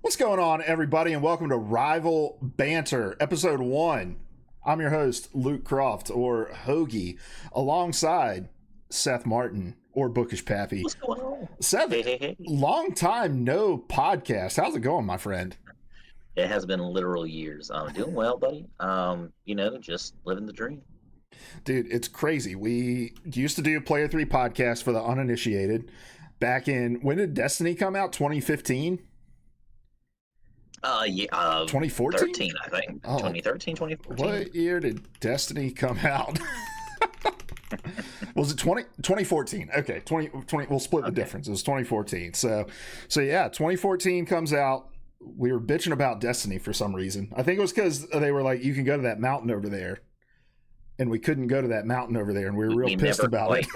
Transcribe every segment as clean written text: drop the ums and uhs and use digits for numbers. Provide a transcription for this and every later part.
What's going on, everybody, and welcome to Rival Banter, Episode 1. I'm your host, Luke Croft, or Hoagie, alongside Seth Martin, or Bookish Pappy. What's going on? Seth, Hey. long time no podcast. How's it going, my friend? It has been literal years. Doing well, buddy. Just living the dream. Dude, it's crazy. We used to do a Player 3 podcast for the uninitiated back in, when did Destiny come out? 2015? 2014? 13, I think. Oh. 2013, 2014. What year did Destiny come out? Was it 2014? Okay, 20, we'll split the difference. It was 2014. So yeah, 2014 comes out. We were bitching about Destiny for some reason. I think it was because they were like, you can go to that mountain over there. And we couldn't go to that mountain over there, and we were real pissed about it.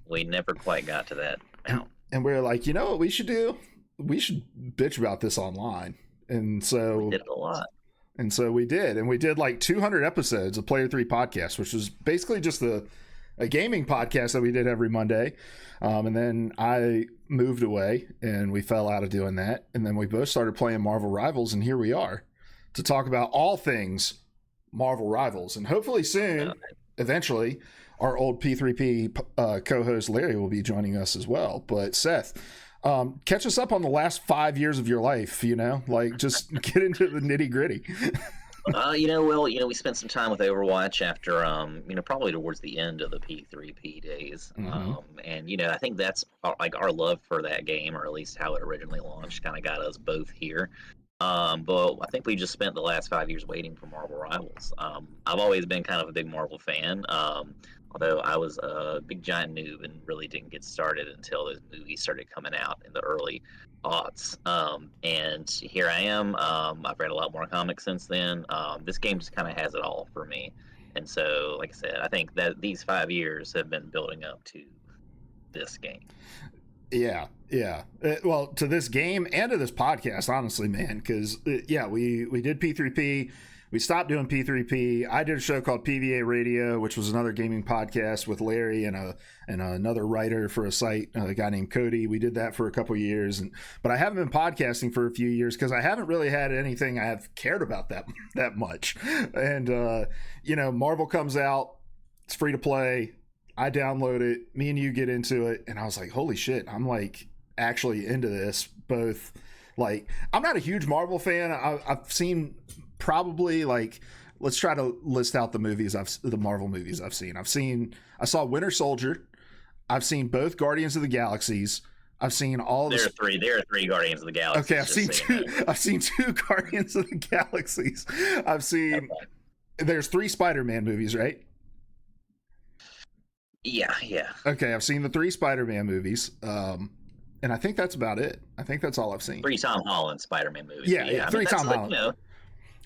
We never quite got to that mountain. And we were like, you know what we should do? We should bitch about this online. And so we did it a lot. And so we did. And we did like 200 episodes of Player 3 Podcast, which was basically just a gaming podcast that we did every Monday. And then I moved away and we fell out of doing that. And then we both started playing Marvel Rivals. And here we are to talk about all things Marvel Rivals. And hopefully soon, eventually, our old P3P co-host Larry will be joining us as well. But Seth, catch us up on the last 5 years of your life, just get into the nitty gritty. We spent some time with Overwatch after, probably towards the end of the P3P days. Mm-hmm. I think that's like our love for that game, or at least how it originally launched, kind of got us both here. But I think we just spent the last 5 years waiting for Marvel Rivals. I've always been kind of a big Marvel fan. Although I was a big giant noob and really didn't get started until those movies started coming out in the early aughts. And here I am. I've read a lot more comics since then. This game just kind of has it all for me. And so, like I said, I think that these 5 years have been building up to this game. Yeah. Well, to this game and to this podcast, honestly, man, because, we did P3P. We stopped doing P3P. I did a show called PVA Radio, which was another gaming podcast with Larry and another writer for a site, a guy named Cody. We did that for a couple of years, but I haven't been podcasting for a few years because I haven't really had anything I have cared about that much. And Marvel comes out, it's free to play. I download it. Me and you get into it, and I was like, "Holy shit!" I'm like actually into this. Both, like, I'm not a huge Marvel fan. I've seen. Probably, like, let's try to list out the Marvel movies I've seen. I saw Winter Soldier. I've seen both Guardians of the Galaxies. I've seen all. There are three Guardians of the Galaxy. Okay, I've seen two Guardians of the Galaxies. I've seen. There's 3 Spider-Man movies, right? Yeah. Okay, I've seen the 3 Spider-Man movies. And I think that's about it. I think that's all I've seen. 3 Tom Holland Spider-Man movies. Yeah, 3 Tom Holland.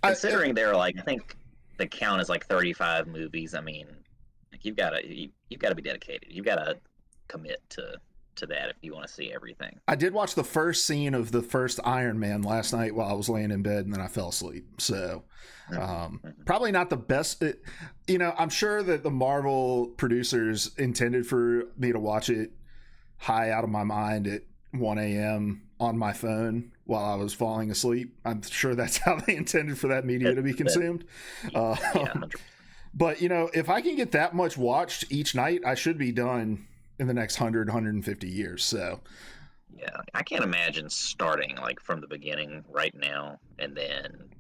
Considering they're like, I think the count is like 35 movies. I mean, like you've got to be dedicated. You've got to commit to that if you want to see everything. I did watch the first scene of the first Iron Man last night while I was laying in bed, and then I fell asleep. So probably not the best. I'm sure that the Marvel producers intended for me to watch it high out of my mind at 1 a.m. on my phone while I was falling asleep. I'm sure that's how they intended for that media to be consumed. But, if I can get that much watched each night, I should be done in the next 150 years. So, yeah, I can't imagine starting like from the beginning right now and then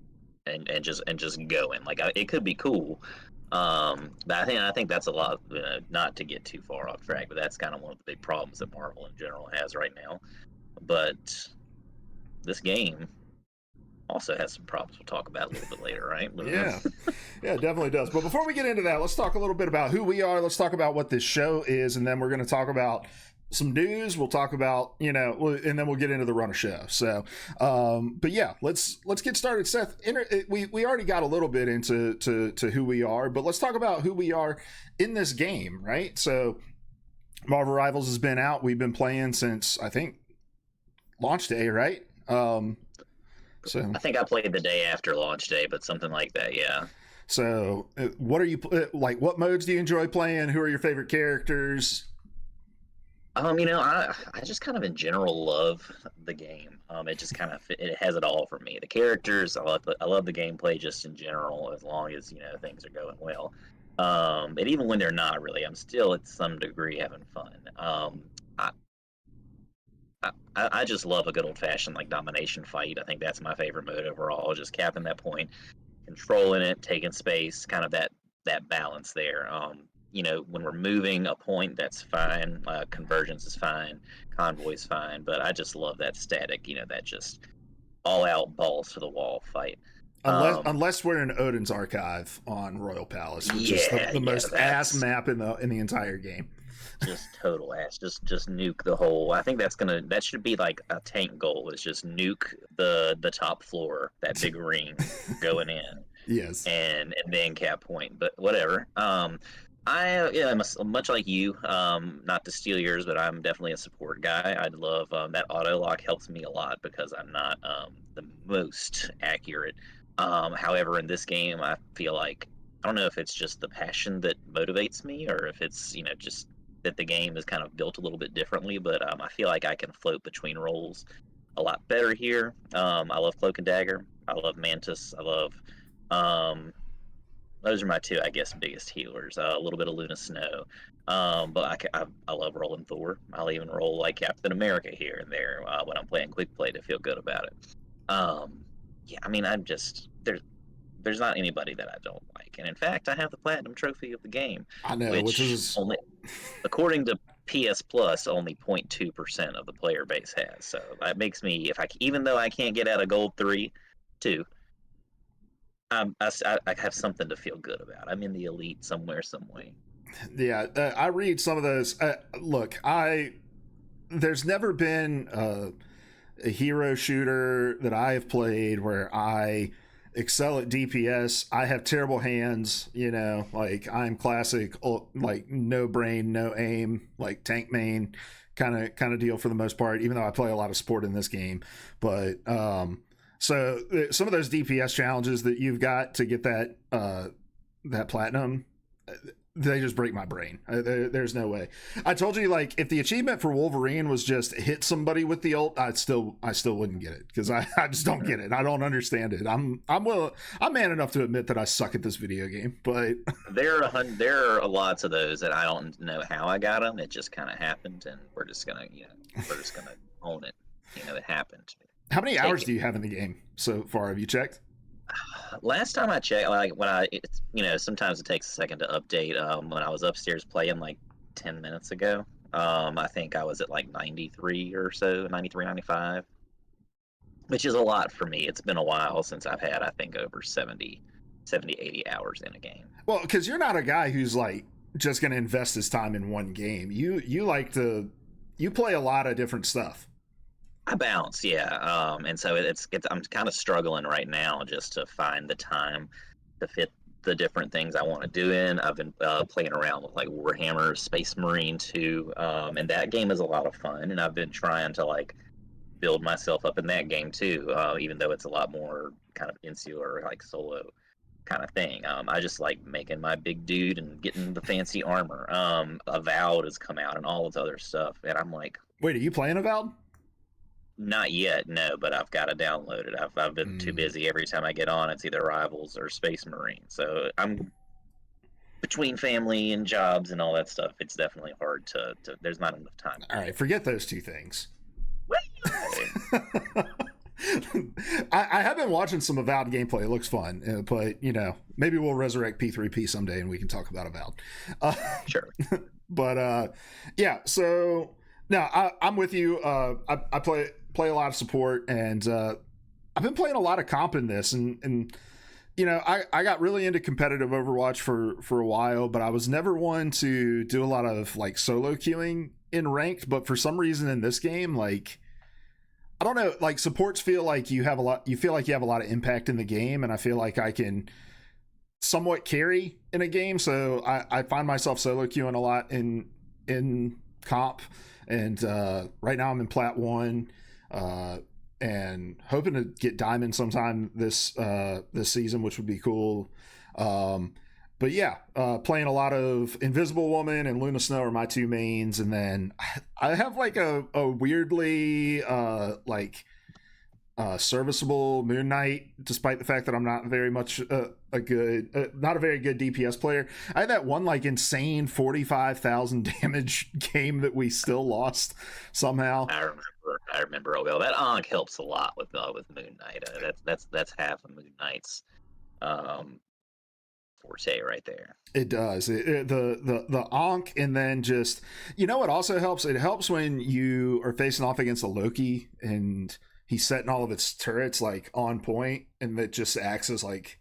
and just going. Like, it could be cool. But I think that's a lot, not to get too far off track, but that's kind of one of the big problems that Marvel in general has right now. But this game also has some problems we'll talk about a little bit later, right? Yeah, it definitely does. But before we get into that, let's talk a little bit about who we are. Let's talk about what this show is, and then we're going to talk about some news. We'll talk about, and then we'll get into the run of show. So, but yeah, let's get started. Seth, we already got a little bit into who we are, but let's talk about who we are in this game, right? So, Marvel Rivals has been out. We've been playing since, I think, launch day, right? So I think I played the day after launch day, but something like that, yeah. So, what are you like? What modes do you enjoy playing? Who are your favorite characters? I just kind of in general love the game. It just kind of it has it all for me. The characters, I love the gameplay just in general, as long as things are going well. And even when they're not really, I'm still at some degree having fun. I, I just love a good old fashioned like domination fight. I think that's my favorite mode overall. Just capping that point, controlling it, taking space, kind of that balance there. When we're moving a point, that's fine. Convergence is fine. Convoy's fine. But I just love that static. That just all out balls to the wall fight. Unless we're in Odin's Archive on Royal Palace, which is the most ass map in the entire game. Just total ass. Just nuke the whole. I think that should be like a tank goal. Is just nuke the top floor, that big ring going in. Yes. And then cap point, but whatever. I'm much like you. Not to steal yours, but I'm definitely a support guy. I'd love that auto lock helps me a lot because I'm not the most accurate. However, in this game, I feel like I don't know if it's just the passion that motivates me, or if it's just that the game is kind of built a little bit differently. But I feel like I can float between roles a lot better here. I love Cloak and Dagger. I love Mantis. I love those are my two, I guess, biggest healers. A little bit of Luna Snow, but I love rolling Thor. I'll even roll like Captain America here and there when I'm playing quick play to feel good about it. Yeah, I mean, I'm just there's not anybody that I don't like, and in fact, I have the platinum trophy of the game. I know, which is only, according to PS Plus, only 0.2% of the player base has. So that makes me, even though I can't get out of gold 3, 2. I have something to feel good about. I'm in the elite somewhere, some way. Yeah, I read some of those. Look, there's never been a hero shooter that I have played where I excel at DPS. I have terrible hands, like I'm classic, like no brain, no aim, like tank main kind of deal for the most part, even though I play a lot of support in this game. But so some of those DPS challenges that you've got to get that platinum, they just break my brain. There's no way. I told you, like, if the achievement for Wolverine was just hit somebody with the ult, I still wouldn't get it because I just don't get it. I don't understand it. I'm man enough to admit that I suck at this video game, but there are lots of those that I don't know how I got them. It just kind of happened, and we're just gonna own it. It happened. How many hours do you have in the game so far? Have you checked? Last time I checked, like sometimes it takes a second to update. When I was upstairs playing like 10 minutes ago, I think I was at like 93 or so, 93, 95, which is a lot for me. It's been a while since I've had, I think, over 70, 80 hours in a game. Well, because you're not a guy who's like just going to invest his time in one game. You play a lot of different stuff. I bounce, yeah. And so I'm kind of struggling right now just to find the time to fit the different things I want to do in. I've been playing around with like Warhammer Space Marine 2, and that game is a lot of fun. And I've been trying to like build myself up in that game too, even though it's a lot more kind of insular, like solo kind of thing. I just like making my big dude and getting the fancy armor. Avowed has come out and all this other stuff, and I'm like, wait, are you playing Avowed? Not yet, no, but I've got to download it. I've been too busy. Every time I get on, it's either Rivals or Space Marine. So I'm between family and jobs and all that stuff. It's definitely hard to there's not enough time. All right, forget those two things. I have been watching some Avowed gameplay. It looks fun, but maybe we'll resurrect P3P someday and we can talk about Avowed. Sure. But yeah, so no, I'm with you. I play a lot of support, and I've been playing a lot of comp in this, and I got really into competitive Overwatch for a while, but I was never one to do a lot of like solo queuing in ranked. But for some reason in this game, like, I don't know, like supports feel like you have a lot of impact in the game, and I feel like I can somewhat carry in a game. So I find myself solo queuing a lot in comp. And right now I'm in Plat 1 and hoping to get Diamond sometime this season, which would be cool. but yeah, playing a lot of Invisible Woman and Luna Snow are my two mains, and then I have like a weirdly serviceable Moon Knight, despite the fact that I'm not very much not a very good DPS player. I had that one like insane 45,000 damage game that we still lost somehow. I remember. Oh well, that Ankh helps a lot with Moon Knight. That's half of Moon Knight's forte right there. It does. The Ankh, and then just, you know what also helps? It helps when you are facing off against a Loki and he's setting all of its turrets like on point, and that just acts as like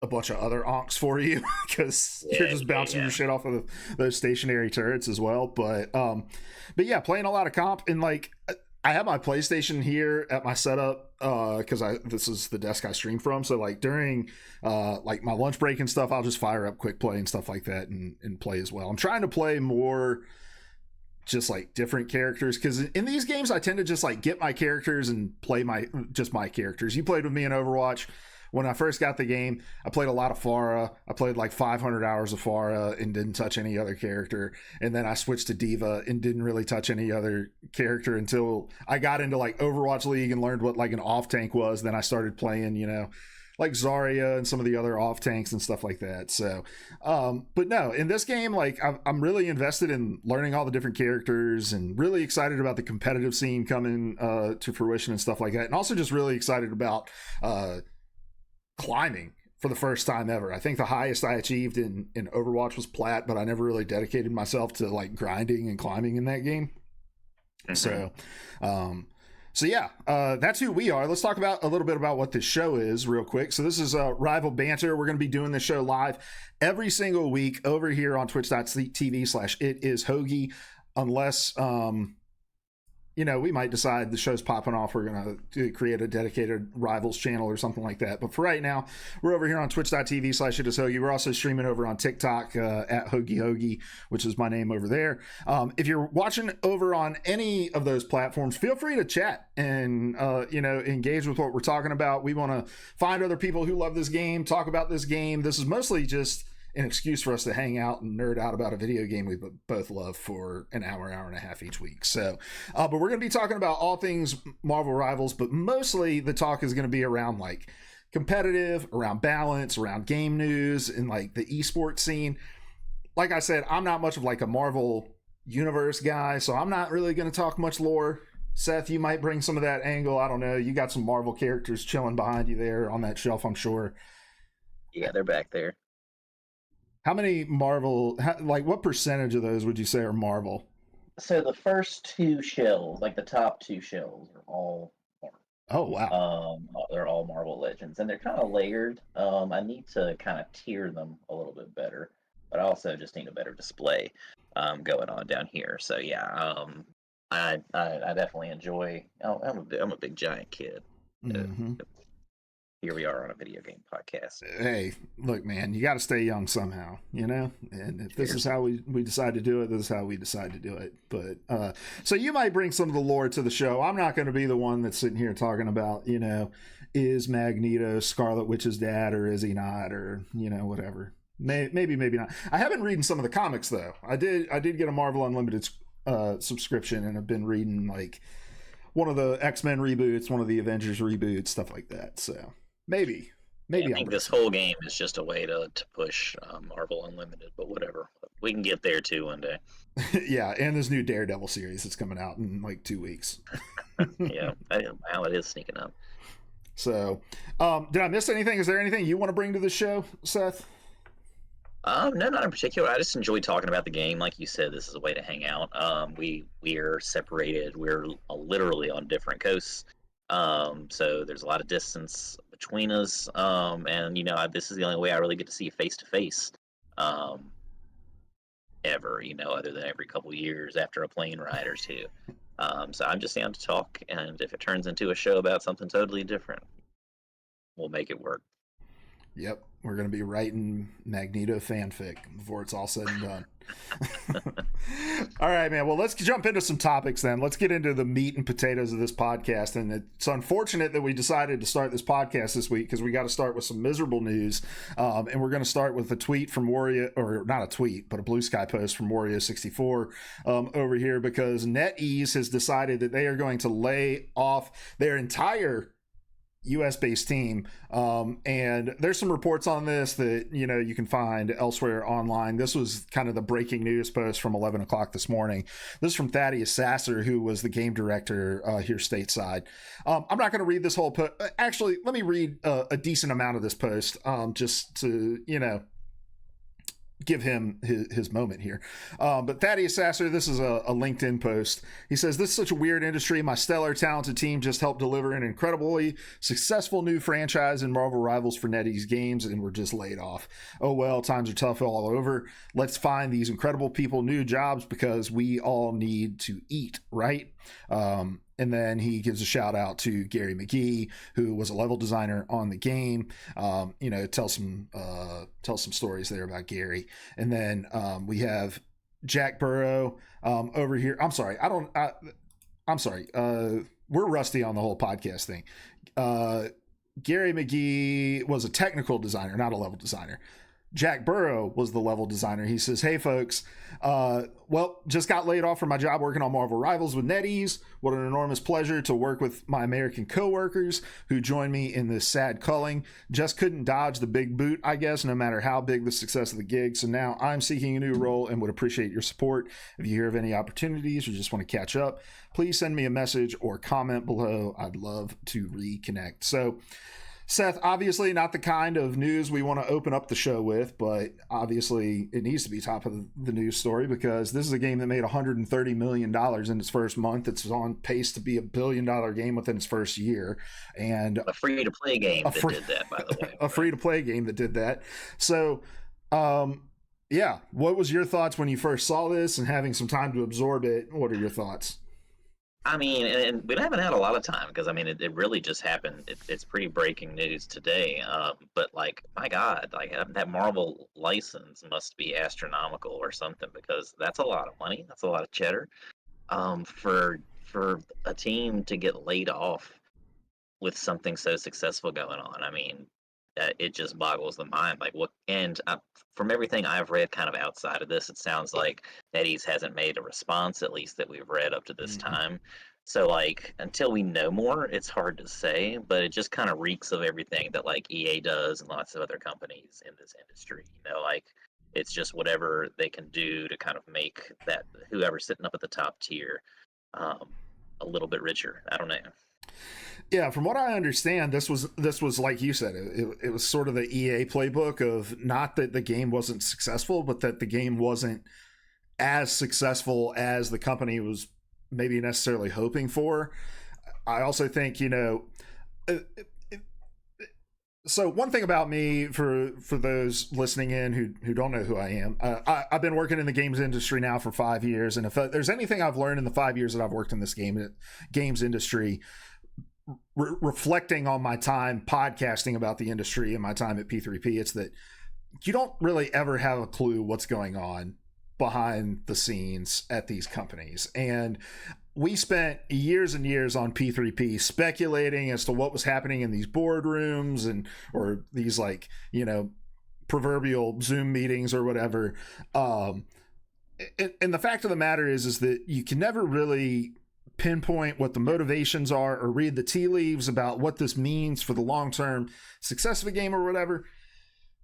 a bunch of other Ankhs for you because you're just bouncing your shit off of those stationary turrets as well. But yeah, playing a lot of comp, and like I have my PlayStation here at my setup because this is the desk I stream from. So like during like my lunch break and stuff, I'll just fire up quick play and stuff like that and play as well. I'm trying to play more just like different characters, because in these games I tend to just like get my characters and play my characters. You played with me in Overwatch. When I first got the game, I played a lot of Pharah. I played like 500 hours of Pharah and didn't touch any other character. And then I switched to Diva and didn't really touch any other character until I got into like Overwatch League and learned what like an off tank was. Then I started playing, you know, like Zarya and some of the other off tanks and stuff like that. So, but no, in this game, like I'm really invested in learning all the different characters and really excited about the competitive scene coming to fruition and stuff like that. And also just really excited about climbing for the first time ever. I think the highest I achieved in Overwatch was plat, but I never really dedicated myself to like grinding and climbing in that game. Mm-hmm. So yeah, that's who we are. Let's talk about a little bit about what this show is real quick. So this is Rival Banter. We're going to be doing this show live every single week over here on twitch.tv/itishoagie, unless you know, we might decide the show's popping off, we're going to create a dedicated Rivals channel or something like that. But for right now, we're over here on twitch.tv/itishoagie. We're also streaming over on TikTok at Hoagie, which is my name over there. If you're watching over on any of those platforms, feel free to chat and, you know, engage with what we're talking about. We want to find other people who love this game, talk about this game. This is mostly just an excuse for us to hang out and nerd out about a video game we both love for an hour and a half each week. So, but we're going to be talking about all things Marvel Rivals, but mostly the talk is going to be around like competitive, around balance, around game news, and like the esports scene. Like I said, I'm not much of like a Marvel universe guy, so I'm not really going to talk much lore. Seth, you might bring some of that angle. I don't know. You got some Marvel characters chilling behind you there on that shelf, I'm sure. Yeah, they're back there. How many Marvel, like what percentage of those would you say are Marvel? So the first two shells, like the top two shells, are all Marvel. Oh, wow. They're all Marvel Legends, and they're kind of layered. I need to kind of tier them a little bit better, but I also just need a better display going on down here. So yeah, I definitely enjoy. I'm a big giant kid. Mm-hmm. Here we are on a video game podcast. Hey, look, man, you got to stay young somehow, you know? And if this is how we decide to do it, this is how we decide to do it. But so you might bring some of the lore to the show. I'm not going to be the one that's sitting here talking about, you know, is Magneto Scarlet Witch's dad or is he not, or, you know, whatever. Maybe not. I have been reading some of the comics, though. I did get a Marvel Unlimited subscription and have been reading, like, one of the X-Men reboots, one of the Avengers reboots, stuff like that, so... Maybe. I think this whole game is just a way to push Marvel Unlimited, but whatever. We can get there too one day. Yeah, and this new Daredevil series that's coming out in like 2 weeks. Yeah, wow, it is sneaking up. So, did I miss anything? Is there anything you want to bring to the show, Seth? No, not in particular. I just enjoy talking about the game. Like you said, this is a way to hang out. We're separated. We're literally on different coasts. So there's a lot of distance between us, and you know, this is the only way I really get to see you face to face, ever, you know, other than every couple years after a plane ride or two. So I'm just down to talk, and if it turns into a show about something totally different, we'll make it work. Yep, we're going to be writing Magneto fanfic before it's all said and done. All right, man. Well, let's jump into some topics then. Let's get into the meat and potatoes of this podcast. And it's unfortunate that we decided to start this podcast this week because we got to start with some miserable news. And we're going to start with a tweet from Wario, or not a tweet, but a Blue Sky post from Wario64 over here, because NetEase has decided that they are going to lay off their entire US based team. And there's some reports on this that, you can find elsewhere online. This was kind of the breaking news post from 11 o'clock this morning. This is from Thaddeus Sasser, who was the game director here stateside. I'm not going to read this whole post. Actually, let me read a decent amount of this post just to, give him his moment here. But Thaddeus Sasser, this is a LinkedIn post. He says, "This is such a weird industry. My stellar, talented team just helped deliver an incredibly successful new franchise in Marvel Rivals for NetEase Games, and we're just laid off. Oh well, times are tough all over. Let's find these incredible people new jobs because we all need to eat, right?" And then he gives a shout out to Gary McGee, who was a level designer on the game. Tell some stories there about Gary. And then we have Jack Burrow over here. I'm sorry. We're rusty on the whole podcast thing. Gary McGee was a technical designer, not a level designer. Jack Burrow was the level designer. He says, "Hey folks, just got laid off from my job working on Marvel Rivals with NetEase. What an enormous pleasure to work with my American coworkers who joined me in this sad culling. Just couldn't dodge the big boot, I guess, no matter how big the success of the gig. So now I'm seeking a new role and would appreciate your support. If you hear of any opportunities or just want to catch up, please send me a message or comment below. I'd love to reconnect." So, Seth, obviously not the kind of news we want to open up the show with, but obviously it needs to be top of the news story because this is a game that made $130 million in its first month. It's on pace to be $1 billion game within its first year. And a free-to-play game that did that, by the way. A free-to-play game that did that. So, what was your thoughts when you first saw this and having some time to absorb it? What are your thoughts? I mean, and we haven't had a lot of time because, it really just happened. It's pretty breaking news today. But, my God, that Marvel license must be astronomical or something because that's a lot of money. That's a lot of cheddar for a team to get laid off with something so successful going on. It just boggles the mind. From everything I've read kind of outside of this, it sounds like NetEase hasn't made a response, at least that we've read up to this time. So until we know more, it's hard to say, but it just kind of reeks of everything that EA does and lots of other companies in this industry. It's just whatever they can do to kind of make that whoever's sitting up at the top tier a little bit richer. I don't know. Yeah, from what I understand, this was like you said, it was sort of the EA playbook of not that the game wasn't successful, but that the game wasn't as successful as the company was maybe necessarily hoping for. I also think, so one thing about me, for those listening in who don't know who I am, I've been working in the games industry now for 5 years, and if there's anything I've learned in the 5 years that I've worked in this games industry, reflecting on my time podcasting about the industry and my time at P3P, it's that you don't really ever have a clue what's going on behind the scenes at these companies. And we spent years and years on P3P speculating as to what was happening in these boardrooms or these proverbial Zoom meetings or whatever. And the fact of the matter is that you can never really pinpoint what the motivations are or read the tea leaves about what this means for the long-term success of a game or whatever.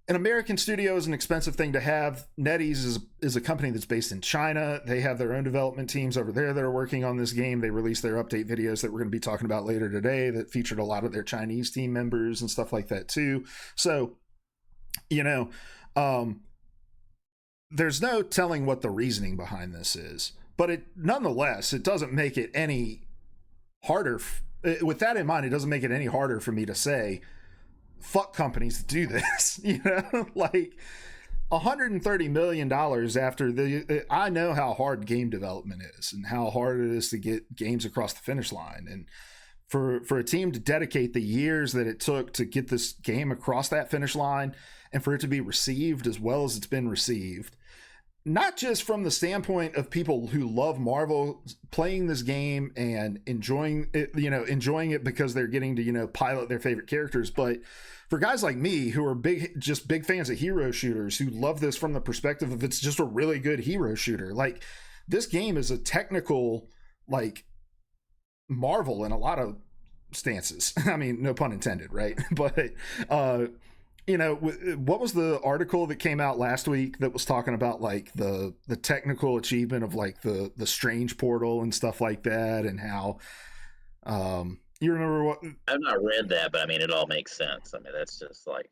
An American studio is an expensive thing to have. NetEase is a company that's based in China. They have their own development teams over there that are working on this game. They released their update videos that we're going to be talking about later today that featured a lot of their Chinese team members and stuff like that too. So, there's no telling what the reasoning behind this is. But nonetheless, it doesn't make it any harder. With that in mind, it doesn't make it any harder for me to say, fuck companies that do this. $130 million after I know how hard game development is and how hard it is to get games across the finish line. And for a team to dedicate the years that it took to get this game across that finish line, and for it to be received as well as it's been received, not just from the standpoint of people who love Marvel playing this game and enjoying it because they're getting to, pilot their favorite characters, but for guys like me who are big fans of hero shooters, who love this from the perspective of it's just a really good hero shooter. Like, this game is a technical, like, marvel in a lot of stances. I mean, no pun intended, right? But what was the article that came out last week that was talking about like the technical achievement of like the strange portal and stuff like that, and how you remember what? I've not read that, but I mean, it all makes sense. I mean, that's just like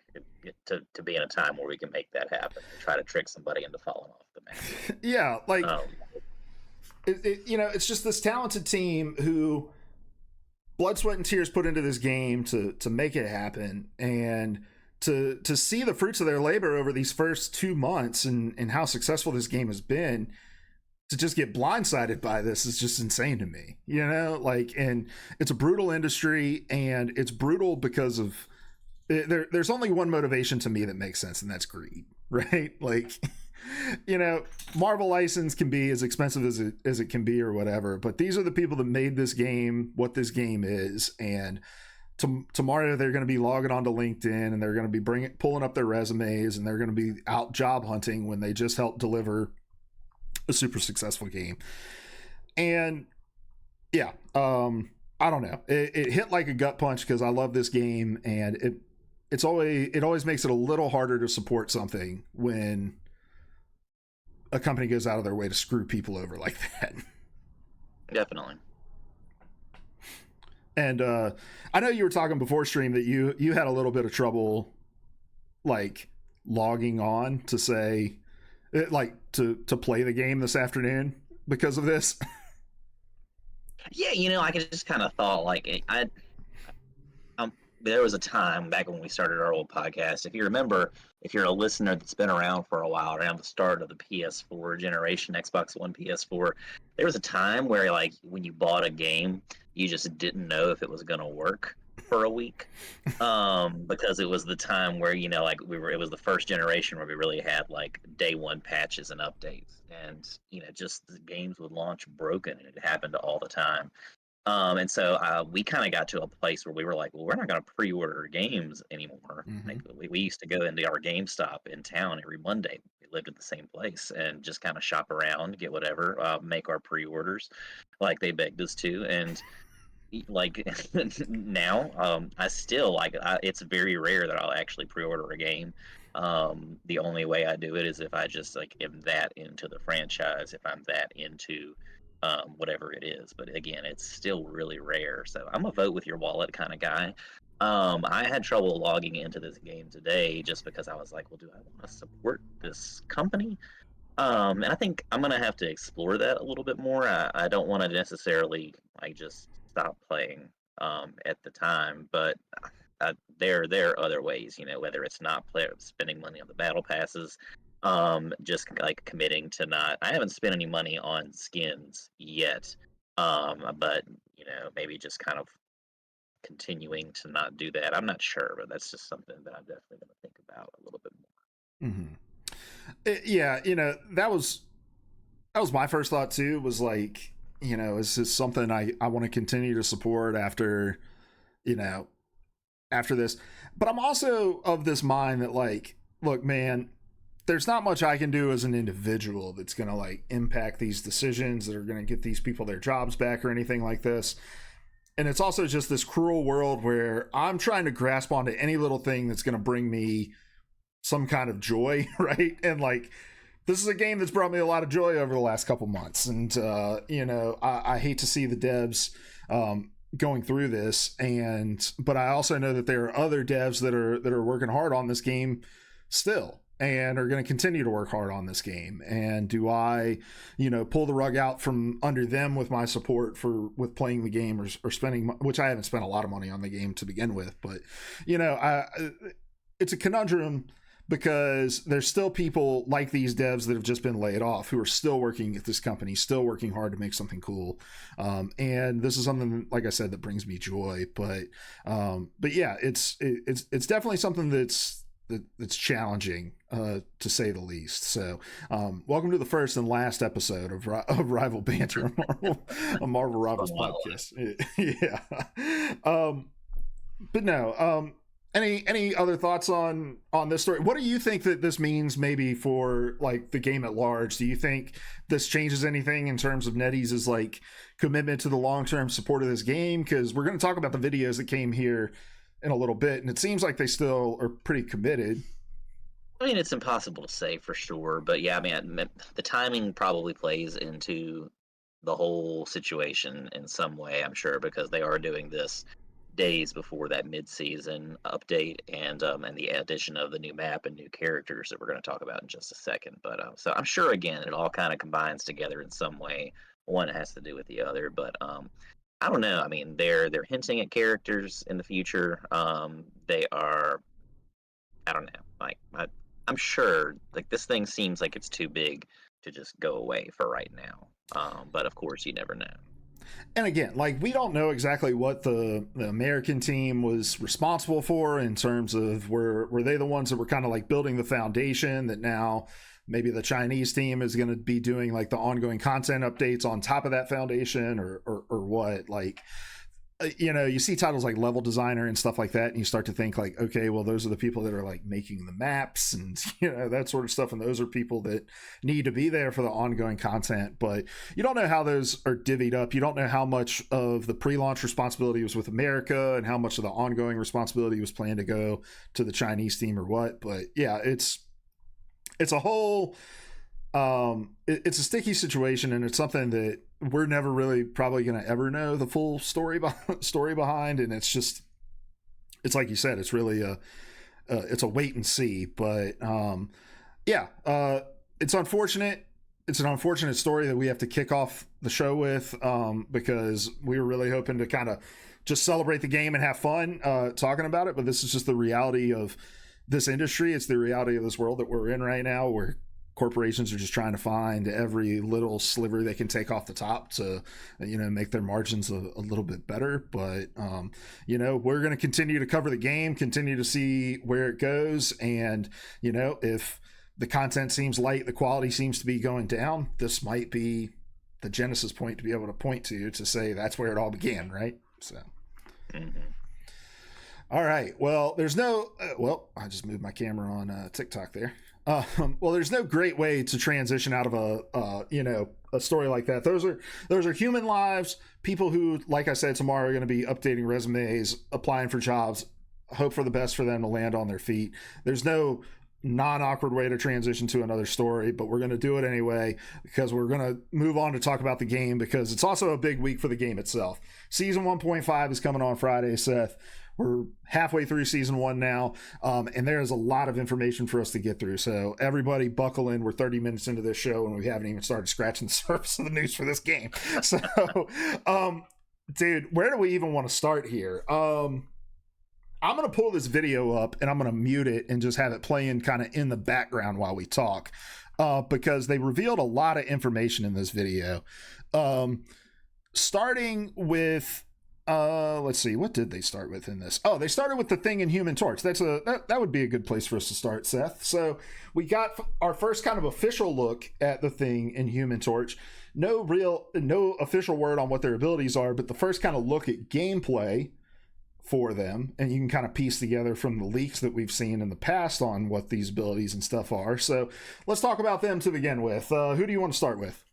to be in a time where we can make that happen and try to trick somebody into falling off the map. Yeah, like it's just this talented team who blood, sweat, and tears put into this game to make it happen, and to see the fruits of their labor over these first 2 months and how successful this game has been, to just get blindsided by this is just insane to me, like, and it's a brutal industry, and it's brutal because of there's only one motivation to me that makes sense, and that's greed, right? Like, Marvel license can be as expensive as it can be or whatever, but these are the people that made this game what this game is, and tomorrow they're going to be logging onto LinkedIn, and they're going to be pulling up their resumes, and they're going to be out job hunting when they just helped deliver a super successful game. And yeah, I don't know, it hit like a gut punch because I love this game, and it always makes it a little harder to support something when a company goes out of their way to screw people over like that. Definitely. And I know you were talking before stream that you had a little bit of trouble, like, logging on to say, like, to play the game this afternoon because of this. Yeah, I just kind of thought, like, there was a time back when we started our old podcast. If you remember, if you're a listener that's been around for a while, around the start of the PS4 generation, Xbox One, PS4, there was a time where, like, when you bought a game, you just didn't know if it was going to work for a week, because it was the time where, it was the first generation where we really had, like, day one patches and updates, and, just the games would launch broken, and it happened all the time. And so we kind of got to a place where we were like, well, we're not going to pre-order games anymore. Mm-hmm. Like, we used to go into our GameStop in town every Monday. We lived in the same place and just kind of shop around, get whatever, make our pre-orders like they begged us to. And like now, I still like, it's very rare that I'll actually pre-order a game. The only way I do it is if I just like am that into the franchise, if I'm that into whatever it is. But again, it's still really rare. So I'm a vote with your wallet kind of guy. I had trouble logging into this game today just because I was like, well, do I want to support this company? And I think I'm going to have to explore that a little bit more. I don't want to necessarily like just stop playing at the time, but there are other ways, whether it's not spending money on the battle passes, just like committing to not. I haven't spent any money on skins yet, but maybe just kind of continuing to not do that. I'm not sure, but that's just something that I'm definitely going to think about a little bit more. Mm-hmm. Yeah, that was my first thought too, was like, is this something I want to continue to support after this? But I'm also of this mind that, like, look, man, there's not much I can do as an individual that's going to like impact these decisions that are going to get these people their jobs back or anything like this. And it's also just this cruel world where I'm trying to grasp onto any little thing that's going to bring me some kind of joy, right? And like, this is a game that's brought me a lot of joy over the last couple months. And, I hate to see the devs going through this. But I also know that there are other devs that are working hard on this game still, and are going to continue to work hard on this game. And do I, pull the rug out from under them with my support with playing the game or spending, which I haven't spent a lot of money on the game to begin with, but, it's a conundrum because there's still people like these devs that have just been laid off who are still working at this company, still working hard to make something cool. And this is something, like I said, that brings me joy. But yeah, it's definitely something that's challenging, to say the least. So welcome to the first and last episode of Rival Banter, a Marvel Rivals podcast. Yeah. But no, any other thoughts on this story? What do you think that this means maybe for like the game at large? Do you think this changes anything in terms of NetEase's like commitment to the long-term support of this game? Because we're going to talk about the videos that came here in a little bit, and it seems like they still are pretty committed. I mean, it's impossible to say for sure, but yeah, I mean, the timing probably plays into the whole situation in some way, I'm sure, because they are doing this days before that mid-season update and the addition of the new map and new characters that we're going to talk about in just a second. But so I'm sure again it all kind of combines together in some way. One has to do with the other, but I don't know. I mean, they're hinting at characters in the future. They are, I don't know. Like I'm sure like this thing seems like it's too big to just go away for right now. But of course, you never know. And again, like we don't know exactly what the American team was responsible for in terms of were they the ones that were kind of like building the foundation that now maybe the Chinese team is going to be doing like the ongoing content updates on top of that foundation or what? Like, you know, you see titles like Level Designer and stuff like that, and you start to think like, okay, well, those are the people that are like making the maps and, you know, that sort of stuff. And those are people that need to be there for the ongoing content. But you don't know how those are divvied up. You don't know how much of the pre-launch responsibility was with America and how much of the ongoing responsibility was planned to go to the Chinese team or what. But yeah, it's a whole, it's a sticky situation, and it's something that we're never really probably going to ever know the full story behind. And it's just, it's like you said, it's really it's a wait and see. But yeah, it's unfortunate. It's an unfortunate story that we have to kick off the show with, because we were really hoping to kind of just celebrate the game and have fun talking about it. But this is just the reality of this industry. It's the reality of this world that we're in right now, where corporations are just trying to find every little sliver they can take off the top to, you know, make their margins a little bit better. But, you know, we're going to continue to cover the game, continue to see where it goes. And, you know, if the content seems light, the quality seems to be going down, this might be the genesis point to be able to point to say that's where it all began, right? So. Mm-hmm. All right. Well, there's no, I just moved my camera on TikTok there. Well, there's no great way to transition out of a story like that. Those are human lives, people who, like I said, tomorrow are going to be updating resumes, applying for jobs, hope for the best for them to land on their feet. There's no non-awkward way to transition to another story, but we're going to do it anyway, because we're going to move on to talk about the game, because it's also a big week for the game itself. Season 1.5 is coming on Friday, Seth. We're halfway through season 1 now, and there is a lot of information for us to get through. So everybody buckle in. We're 30 minutes into this show, and we haven't even started scratching the surface of the news for this game. So, dude, where do we even want to start here? I'm going to pull this video up, and I'm going to mute it and just have it playing kind of in the background while we talk, because they revealed a lot of information in this video. Starting with... let's see, what did they start with in this? Oh, they started with the Thing in Human Torch. That would be a good place for us to start, Seth. So we got our first kind of official look at the Thing in Human Torch. No official word on what their abilities are, but the first kind of look at gameplay for them, and you can kind of piece together from the leaks that we've seen in the past on what these abilities and stuff are. So let's talk about them to begin with. Who do you want to start with?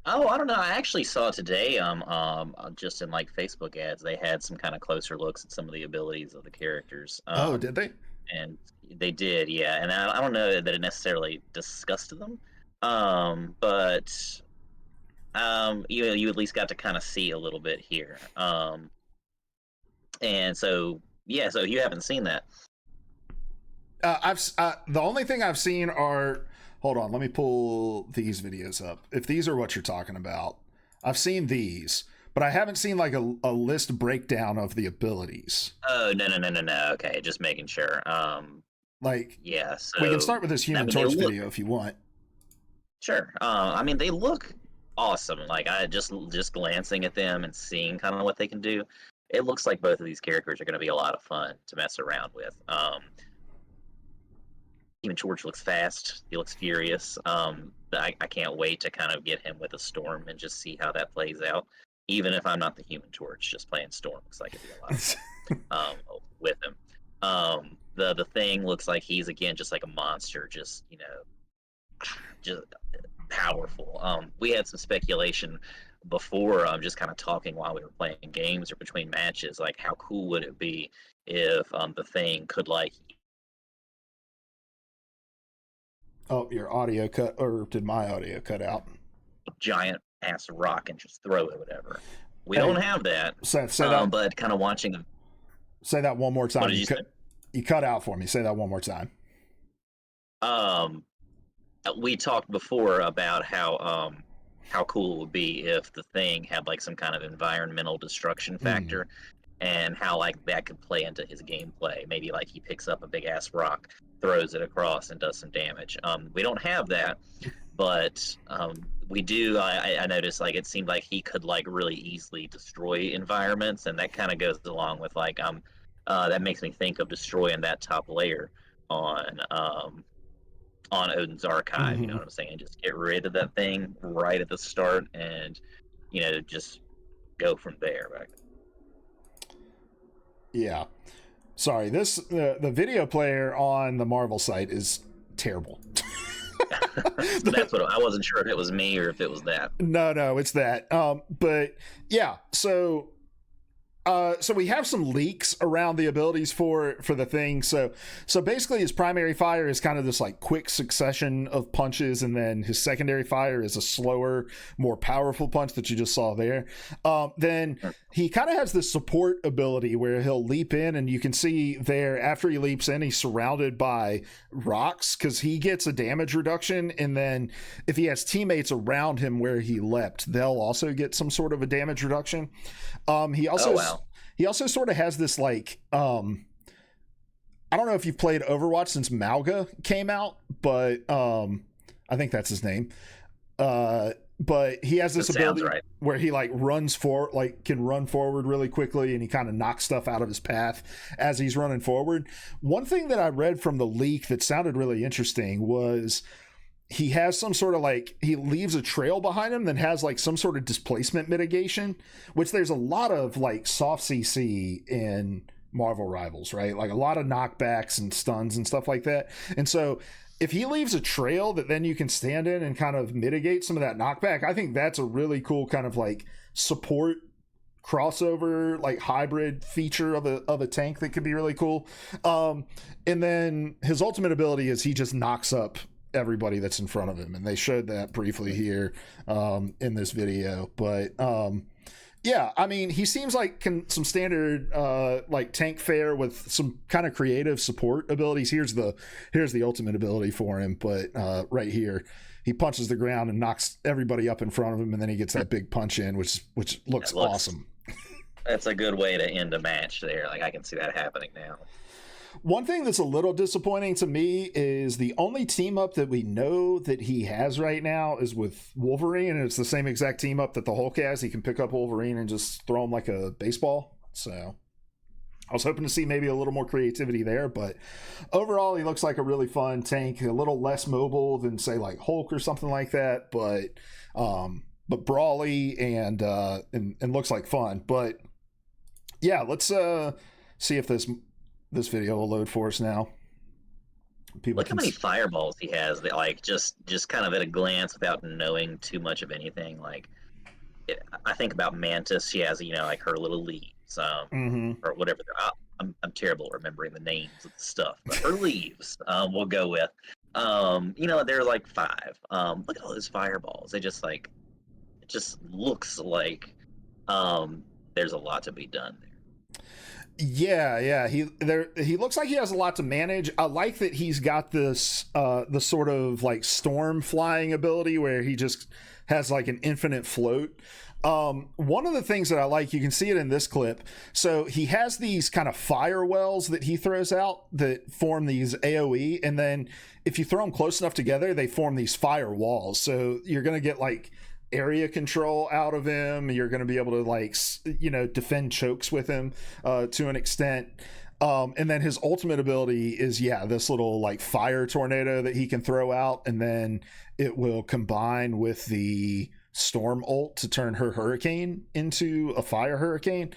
Oh, I don't know. I actually saw today, just in like Facebook ads, they had some kind of closer looks at some of the abilities of the characters. Oh, did they? And they did, yeah. And I don't know that it necessarily discussed them, but you at least got to kind of see a little bit here. And so yeah, so you haven't seen that. The only thing I've seen are. Hold on, let me pull these videos up. If these are what you're talking about, I've seen these, but I haven't seen like a list breakdown of the abilities. Oh, no. Okay, just making sure. Like, Yeah, so we can start with this I Human mean, Torch video if you want. sure. I mean, they look awesome. Like I just glancing at them and seeing kind of what they can do, it looks like both of these characters are going to be a lot of fun to mess around with. Human Torch looks fast. He looks furious. I can't wait to kind of get him with a Storm and just see how that plays out. Even if I'm not the Human Torch, just playing Storm looks like it'd be a lot of fun with him. The thing looks like he's again just like a monster, just just powerful. We had some speculation before, just kind of talking while we were playing games or between matches, like how cool would it be if the thing could like. Oh, your audio cut, or did my audio cut out? Giant ass rock and just throw it, whatever. We don't have that. Say that. But kind of watching. Say that one more time. What did you say? You cut out for me. Say that one more time. We talked before about how cool it would be if the thing had like some kind of environmental destruction factor, and how like that could play into his gameplay. Maybe like he picks up a big ass rock, throws it across, and does some damage. We don't have that, but we do. I noticed like it seemed like he could like really easily destroy environments, and that kind of goes along with like that makes me think of destroying that top layer on Odin's Archive. You know what I'm saying? Just get rid of that thing right at the start, and just go from there. Right? Yeah. Sorry, the video player on the Marvel site is terrible. That's what I wasn't sure if it was me or if it was that. No, it's that. But yeah, so we have some leaks around the abilities for the thing. So basically his primary fire is kind of this like quick succession of punches, and then his secondary fire is a slower, more powerful punch that you just saw there. Then he kind of has this support ability where he'll leap in, and you can see there after he leaps in, he's surrounded by rocks because he gets a damage reduction, and then if he has teammates around him where he leapt, they'll also get some sort of a damage reduction. He also sort of has this like I don't know if you've played Overwatch since Malga came out, but I think that's his name. But he has this ability where he like can run forward really quickly, and he kind of knocks stuff out of his path as he's running forward. One thing that I read from the leak that sounded really interesting was he has some sort of like, he leaves a trail behind him that has like some sort of displacement mitigation, which there's a lot of like soft CC in Marvel Rivals, right? Like a lot of knockbacks and stuns and stuff like that. And so if he leaves a trail that then you can stand in and kind of mitigate some of that knockback, I think that's a really cool kind of like support crossover, like hybrid feature of a tank that could be really cool. And then his ultimate ability is he just knocks up everybody that's in front of him, and they showed that briefly here in this video. But yeah, I mean, he seems like some standard like tank fare with some kind of creative support abilities. Here's the ultimate ability for him, but right here he punches the ground and knocks everybody up in front of him, and then he gets that big punch in, which looks awesome. That's a good way to end a match there. Like I can see that happening now. One thing that's a little disappointing to me is the only team up that we know that he has right now is with Wolverine, and it's the same exact team up that the Hulk has. He can pick up Wolverine and just throw him like a baseball. So I was hoping to see maybe a little more creativity there, but overall he looks like a really fun tank, a little less mobile than say like Hulk or something like that, but brawly and looks like fun. But yeah, let's see if this video will load for us now. Look how many fireballs he has. That like just kind of at a glance, without knowing too much of anything. Like I think about Mantis. She has like her little leaves, or whatever. I'm terrible at remembering the names of the stuff, but her leaves. We'll go with. They're like 5. Look at all those fireballs. It just looks like there's a lot to be done there. Yeah. He looks like he has a lot to manage. I like that he's got this the sort of like storm flying ability where he just has like an infinite float. One of the things that I like, you can see it in this clip. So he has these kind of fire wells that he throws out that form these AoE, and then if you throw them close enough together, they form these fire walls. So you're going to get like area control out of him. You're going to be able to like, defend chokes with him to an extent. And then his ultimate ability is, this little like fire tornado that he can throw out, and then it will combine with the Storm ult to turn her hurricane into a fire hurricane.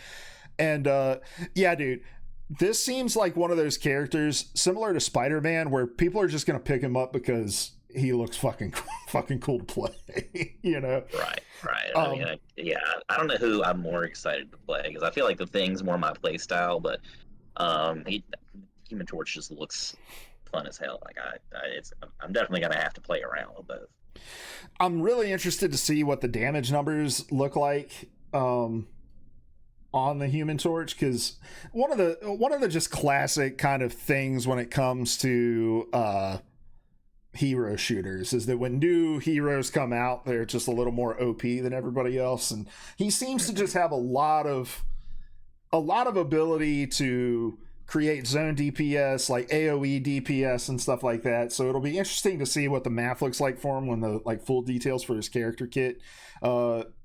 And dude, this seems like one of those characters similar to Spider-Man where people are just going to pick him up because he looks fucking cool to play. Right. I don't know who I'm more excited to play, because I feel like the Thing's more my play style, but Human Torch just looks fun as hell. Like I'm definitely gonna have to play around with both. I'm really interested to see what the damage numbers look like on the Human Torch, because one of the just classic kind of things when it comes to hero shooters is that when new heroes come out, they're just a little more OP than everybody else, and he seems to just have a lot of ability to create zone DPS, like AoE DPS and stuff like that. So it'll be interesting to see what the math looks like for him when the like full details for his character kit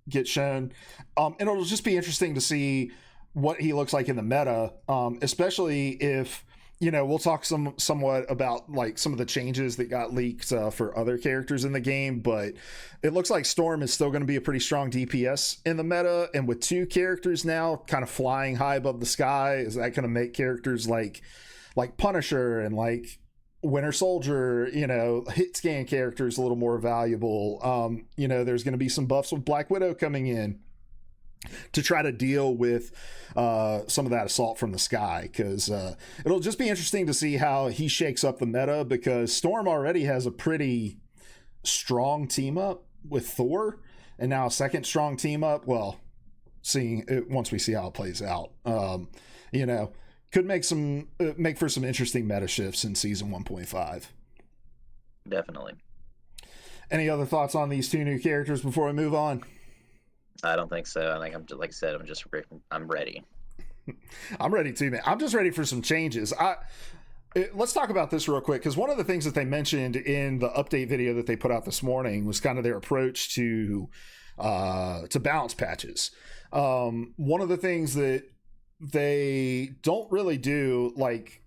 get shown. And it'll just be interesting to see what he looks like in the meta, especially if, we'll talk somewhat about like some of the changes that got leaked for other characters in the game, but it looks like Storm is still going to be a pretty strong DPS in the meta. And with two characters now kind of flying high above the sky, is that going to make characters like Punisher and like Winter Soldier, hit scan characters a little more valuable? There's going to be some buffs with Black Widow coming in to try to deal with some of that assault from the sky, because it'll just be interesting to see how he shakes up the meta, because Storm already has a pretty strong team up with Thor, and now a second strong team up. Well, seeing it once we see how it plays out, could make for some interesting meta shifts in season 1.5. Definitely. Any other thoughts on these two new characters before we move on? I don't think so. I think I'm ready. I'm ready too, man. I'm just ready for some changes. Let's talk about this real quick, because one of the things that they mentioned in the update video that they put out this morning was kind of their approach to balance patches. One of the things that they don't really do, like,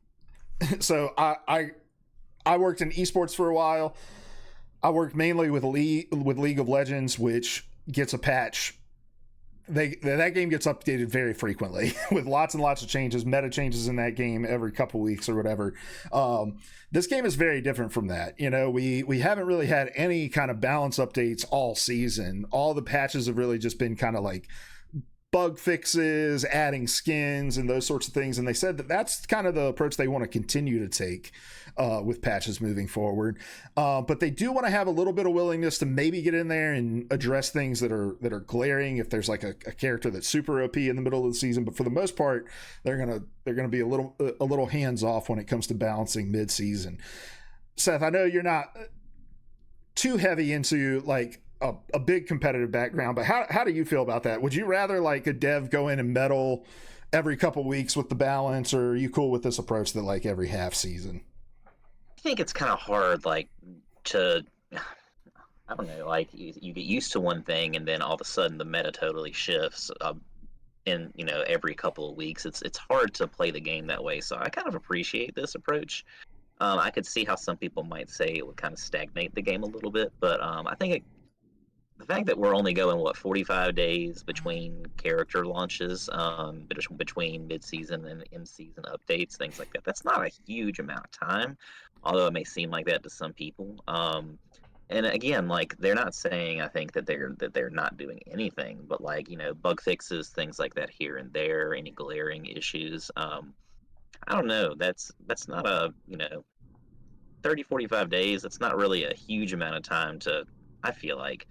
so I worked in esports for a while. I worked mainly with League of Legends, which gets a patch. That game gets updated very frequently with lots and lots of changes, meta changes in that game every couple weeks or whatever. This game is very different from that. We haven't really had any kind of balance updates all season. All the patches have really just been kind of like bug fixes, adding skins and those sorts of things. And they said that that's kind of the approach they want to continue to take with patches moving forward. But they do want to have a little bit of willingness to maybe get in there and address things that are glaring if there's like a character that's super OP in the middle of the season. But for the most part, they're gonna be a little hands off when it comes to balancing mid-season. Seth, I know you're not too heavy into like a big competitive background, but how do you feel about that? Would you rather like a dev go in and meddle every couple weeks with the balance, or are you cool with this approach that like every half season? I think it's kind of hard, like, to, I don't know, like you get used to one thing and then all of a sudden the meta totally shifts in every couple of weeks. It's hard to play the game that way, so I kind of appreciate this approach. I could see how some people might say it would kind of stagnate the game a little bit, but I think the fact that we're only going 45 days between character launches, between mid-season and in-season updates, things like that, that's not a huge amount of time, although it may seem like that to some people. And again, like, they're not saying, I think, that they're not doing anything, but like, bug fixes, things like that here and there, any glaring issues. I don't know, that's not a 30-45 days, that's not really a huge amount of time to, I feel like,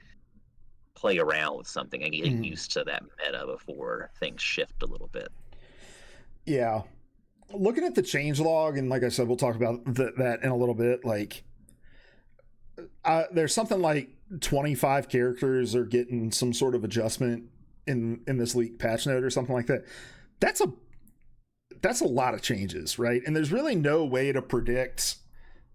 play around with something and get used to that meta before things shift a little bit. Yeah. Looking at the changelog, and like I said, we'll talk about that in a little bit. Like, there's something like 25 characters are getting some sort of adjustment in this leaked patch note or something like that. That's a lot of changes, right? And there's really no way to predict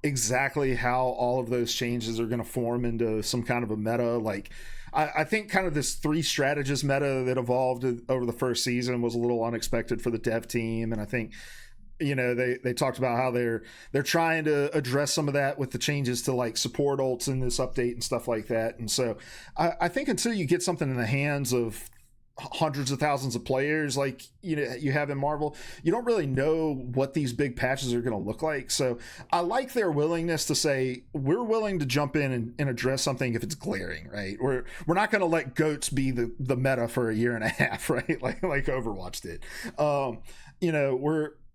exactly how all of those changes are going to form into some kind of a meta. Like, I think kind of this 3 strategist meta that evolved over the first season was a little unexpected for the dev team, and I think, you know, they talked about how they're trying to address some of that with the changes to like support ults in this update and stuff like that. And so I think until you get something in the hands of hundreds of thousands of players like you have in Marvel, you don't really know what these big patches are going to look like. So I like their willingness to say we're willing to jump in and address something if it's glaring, right? We're not going to let goats be the meta for a year and a half, right? like Overwatch did.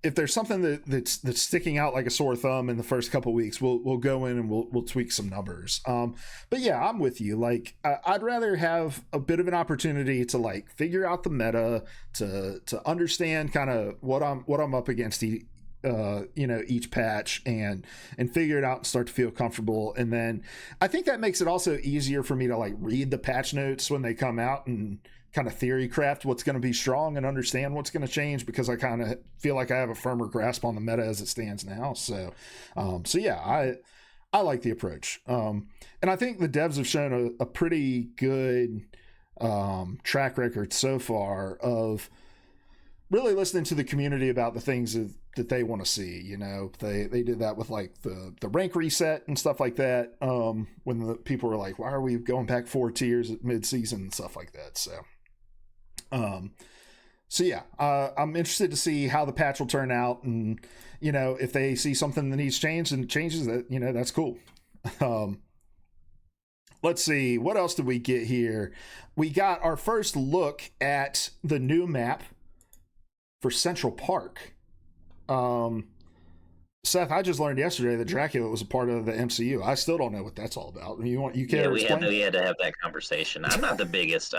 If there's something that's sticking out like a sore thumb in the first couple of weeks, we'll go in and we'll tweak some numbers. But yeah, I'm with you. Like, I'd rather have a bit of an opportunity to like figure out the meta, to understand kind of what I'm up against each patch and figure it out and start to feel comfortable. And then I think that makes it also easier for me to like read the patch notes when they come out and kind of theory craft what's going to be strong and understand what's going to change, because I kind of feel like I have a firmer grasp on the meta as it stands now. So yeah, I like the approach. And I think the devs have shown a pretty good track record so far of really listening to the community about the things that they want to see. You know, they did that with like the rank reset and stuff like that. When the people were like, why are we going back 4 tiers at mid-season and stuff like that. So yeah, I'm interested to see how the patch will turn out, and if they see something that needs changed and changes that, that's cool. Let's see, what else did we get here? We got our first look at the new map for Central Park. Seth, I just learned yesterday that Dracula was a part of the MCU. I still don't know what that's all about. You care to explain? We had to have that conversation. I'm not the biggest.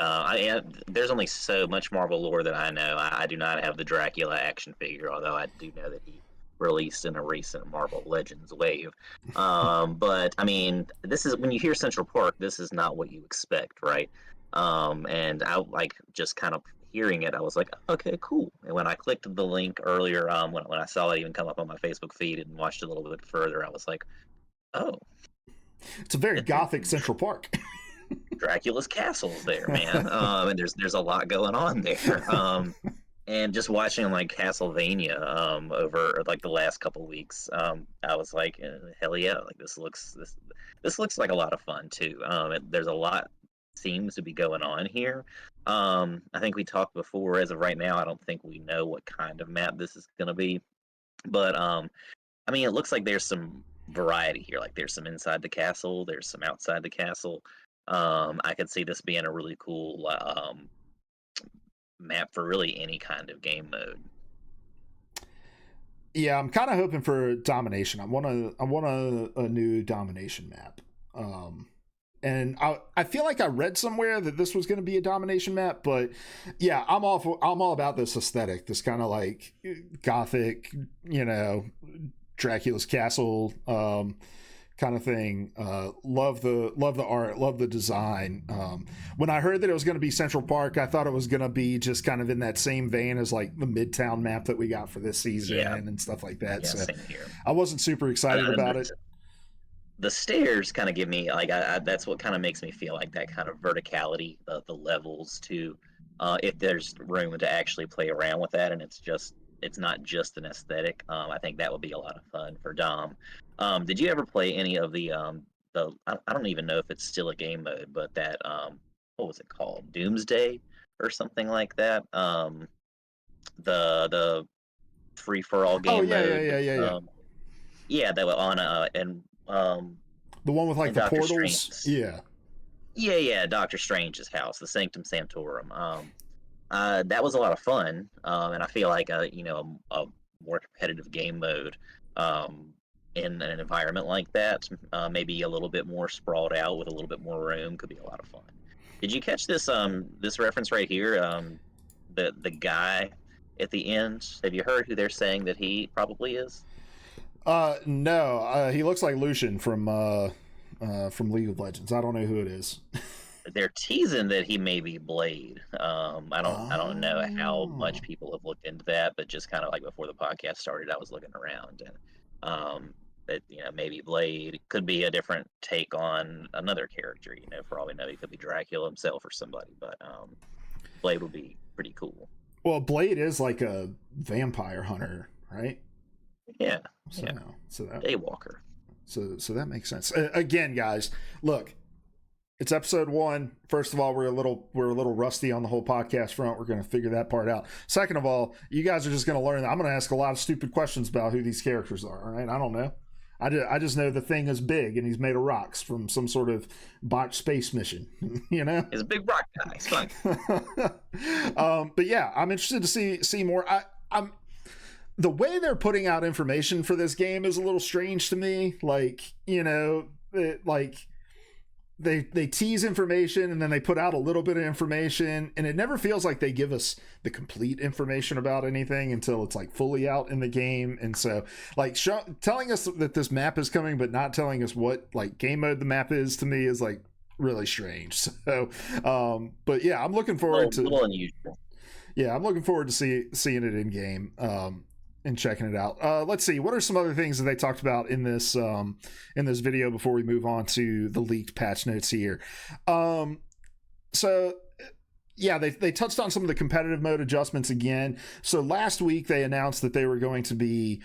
There's only so much Marvel lore that I know. I do not have the Dracula action figure, although I do know that he released in a recent Marvel Legends wave. But I mean, this is when you hear Central Park, this is not what you expect, right? And I like just kind of hearing it, I was like, okay, cool. And when I clicked the link earlier, when I saw it even come up on my Facebook feed and watched it a little bit further, I was like, oh, it's a very gothic Central Park. Dracula's castle's there, man. And there's a lot going on there. And just watching like Castlevania over like the last couple weeks, I was like, hell yeah, like this looks like a lot of fun too. There's a lot seems to be going on here. I think we talked before. As of right now, I don't think we know what kind of map this is going to be, but I mean, it looks like there's some variety here. Like there's some inside the castle, there's some outside the castle. I could see this being a really cool map for really any kind of game mode. Yeah, I'm kind of hoping for domination. I want a new domination map. And I feel like I read somewhere that this was going to be a domination map, but yeah, I'm all about this aesthetic, this kind of like gothic, Dracula's castle kind of thing. Love the art, love the design. When I heard that it was going to be Central Park, I thought it was going to be just kind of in that same vein as like the Midtown map that we got for this season and stuff like that. Yeah, so same here. I wasn't super excited about it. The stairs kind of give me like that's what kind of makes me feel like that kind of verticality, the levels too. If there's room to actually play around with that, and it's not just an aesthetic. I think that would be a lot of fun for Dom. Did you ever play any of the I don't even know if it's still a game mode, but that what was it called, Doomsday or something like that? The free for all game mode. Yeah, that was on and the one with like the Dr. portals. Strange's, yeah, Doctor Strange's house, the Sanctum Sanctorum. That was a lot of fun, and I feel like a more competitive game mode in an environment like that, maybe a little bit more sprawled out with a little bit more room, could be a lot of fun. Did you catch this this reference right here? The guy at the end. Have you heard who they're saying that he probably is? No, he looks like Lucian from from League of Legends. I don't know who it is. They're teasing that he may be Blade. I don't know how Oh. much people have looked into that, but just kind of like before the podcast started, I was looking around and that maybe Blade could be a different take on another character. For all we know, he could be Dracula himself or somebody, but Blade would be pretty cool. Well, Blade is like a vampire hunter, right? Yeah. So, yeah. So that Daywalker. So that makes sense. Again, guys, look, it's episode 1. First of all, we're a little rusty on the whole podcast front. We're going to figure that part out. Second of all, you guys are just going to learn that I'm going to ask a lot of stupid questions about who these characters are. All right, I don't know. I just know the thing is big and he's made of rocks from some sort of botched space mission. He's a big rock guy. It's fun. But yeah, I'm interested to see more. I'm the way they're putting out information for this game is a little strange to me. Like, they tease information and then they put out a little bit of information, and it never feels like they give us the complete information about anything until it's like fully out in the game. And so like telling us that this map is coming but not telling us what like game mode the map is, to me, is like really strange. So but yeah, I'm looking forward to a little unusual. Yeah, I'm looking forward to seeing it in game and checking it out. Let's see, what are some other things that they talked about in this video before we move on to the leaked patch notes here. So yeah, they touched on some of the competitive mode adjustments again. So last week they announced that they were going to be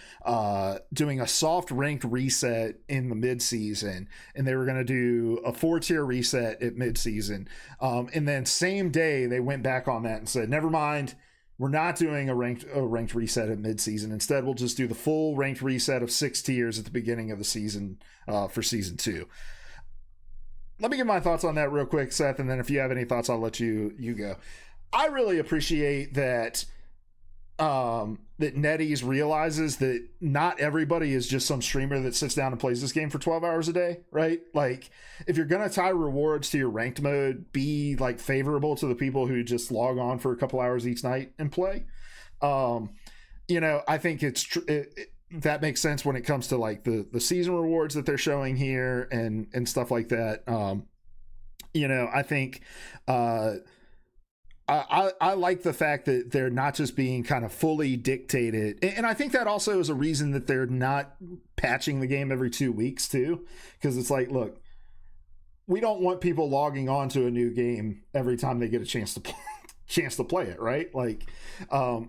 doing a soft ranked reset in the mid-season, and they were going to do a 4-tier reset at mid-season. And then same day they went back on that and said, never mind, we're not doing a ranked reset at mid-season. Instead, we'll just do the full ranked reset of 6 tiers at the beginning of the season for season 2. Let me give my thoughts on that real quick, Seth, and then if you have any thoughts, I'll let you go. I really appreciate that that NetEase realizes that not everybody is just some streamer that sits down and plays this game for 12 hours a day, right? Like, if you're going to tie rewards to your ranked mode, be like favorable to the people who just log on for a couple hours each night and play. I think that makes sense when it comes to like the season rewards that they're showing here and stuff like that. I think I like the fact that they're not just being kind of fully dictated. And I think that also is a reason that they're not patching the game every 2 weeks too. Because it's like, look, we don't want people logging on to a new game every time they get a chance to play it, right? Like,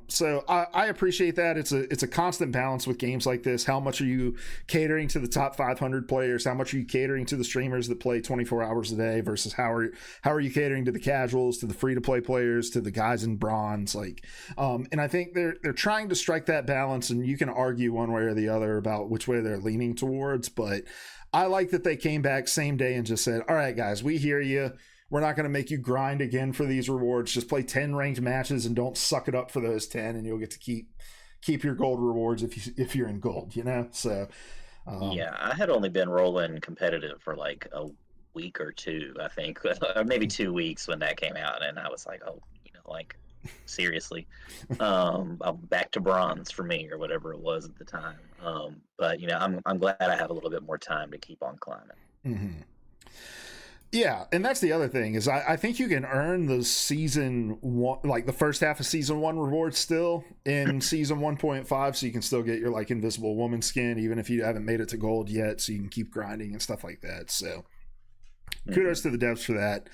so I appreciate that. It's a constant balance with games like this. How much are you catering to the top 500 players? How much are you catering to the streamers that play 24 hours a day versus how are you catering to the casuals, to the free to play players, to the guys in bronze? Like, and I think they're trying to strike that balance, and you can argue one way or the other about which way they're leaning towards, but I like that they came back same day and just said, all right, guys, we hear you. We're not going to make you grind again for these rewards. Just play 10 ranked matches and don't suck it up for those 10, and you'll get to keep your gold rewards if you're in gold, So yeah, I had only been rolling competitive for like a week or two, I think, or maybe 2 weeks when that came out, and I was like, oh, like seriously, I'm back to bronze for me or whatever it was at the time. But I'm glad I have a little bit more time to keep on climbing. Mm-hmm. Yeah, and that's the other thing is I think you can earn the season 1, like the first half of season 1 rewards still in season 1.5, so you can still get your like Invisible Woman skin even if you haven't made it to gold yet, so you can keep grinding and stuff like that. So kudos to the devs for that,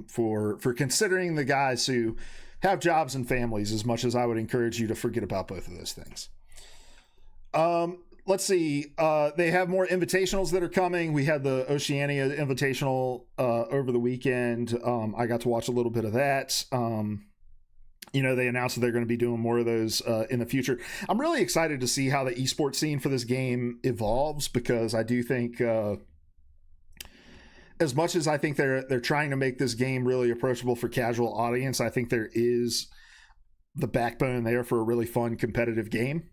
for considering the guys who have jobs and families, as much as I would encourage you to forget about both of those things. Let's see. They have more invitationals that are coming. We had the Oceania Invitational over the weekend. I got to watch a little bit of that. They announced that they're going to be doing more of those in the future. I'm really excited to see how the esports scene for this game evolves, because I do think as much as I think they're trying to make this game really approachable for casual audience, I think there is the backbone there for a really fun competitive game.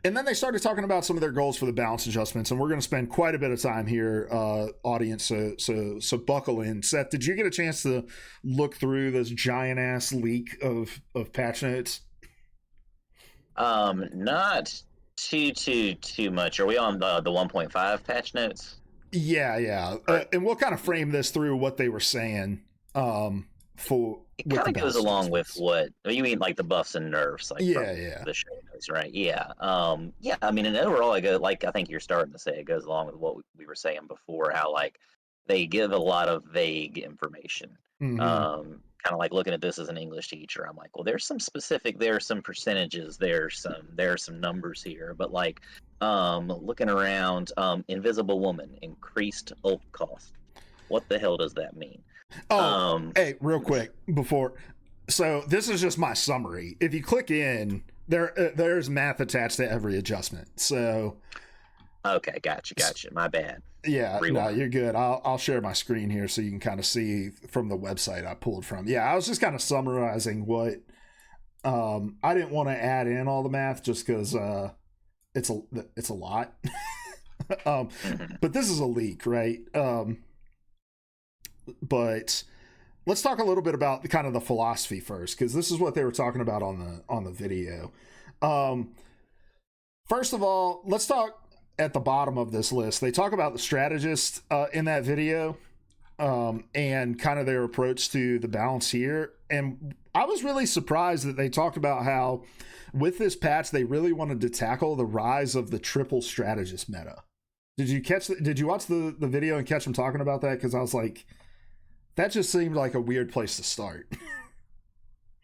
And then they started talking about some of their goals for the balance adjustments, and we're going to spend quite a bit of time here, audience. So buckle in. Seth, did you get a chance to look through this giant ass leak of patch notes? Not too much. Are we on the 1.5 patch notes? Yeah. And we'll kind of frame this through what they were saying for It with kind the of goes balance along with adjustments. what you mean, like the buffs and nerfs, like from Yeah. the show notes, right? Yeah. Yeah. I mean, and overall, I go like I think you're starting to say it goes along with what we were saying before, how like they give a lot of vague information. Hmm. Kind of like looking at this as an English teacher, I'm like, well, there's some specific, there's some percentages, there's some numbers here, but like, looking around, Invisible Woman increased ult cost. What the hell does that mean? Oh, Um, hey, real quick before. So this is just my summary. If you click in, there's math attached to every adjustment. So Okay, gotcha. My bad. yeah, no, Rewind. you're good. I'll share my screen here so you can kind of see from the website I pulled from. Yeah, I was just kind of summarizing what I didn't want to add in all the math just because it's a lot. um, Hmm. but this is a leak, right? But let's talk a little bit about kind of the philosophy first because this is what they were talking about on the video. Um, First of all, let's talk at the bottom of this list. They talk about the strategist in that video and kind of their approach to the balance here. And I was really surprised that they talked about how, with this patch, they really wanted to tackle the rise of the triple strategist meta. Did you watch the video and catch them talking about that? Because I was like, that just seemed like a weird place to start.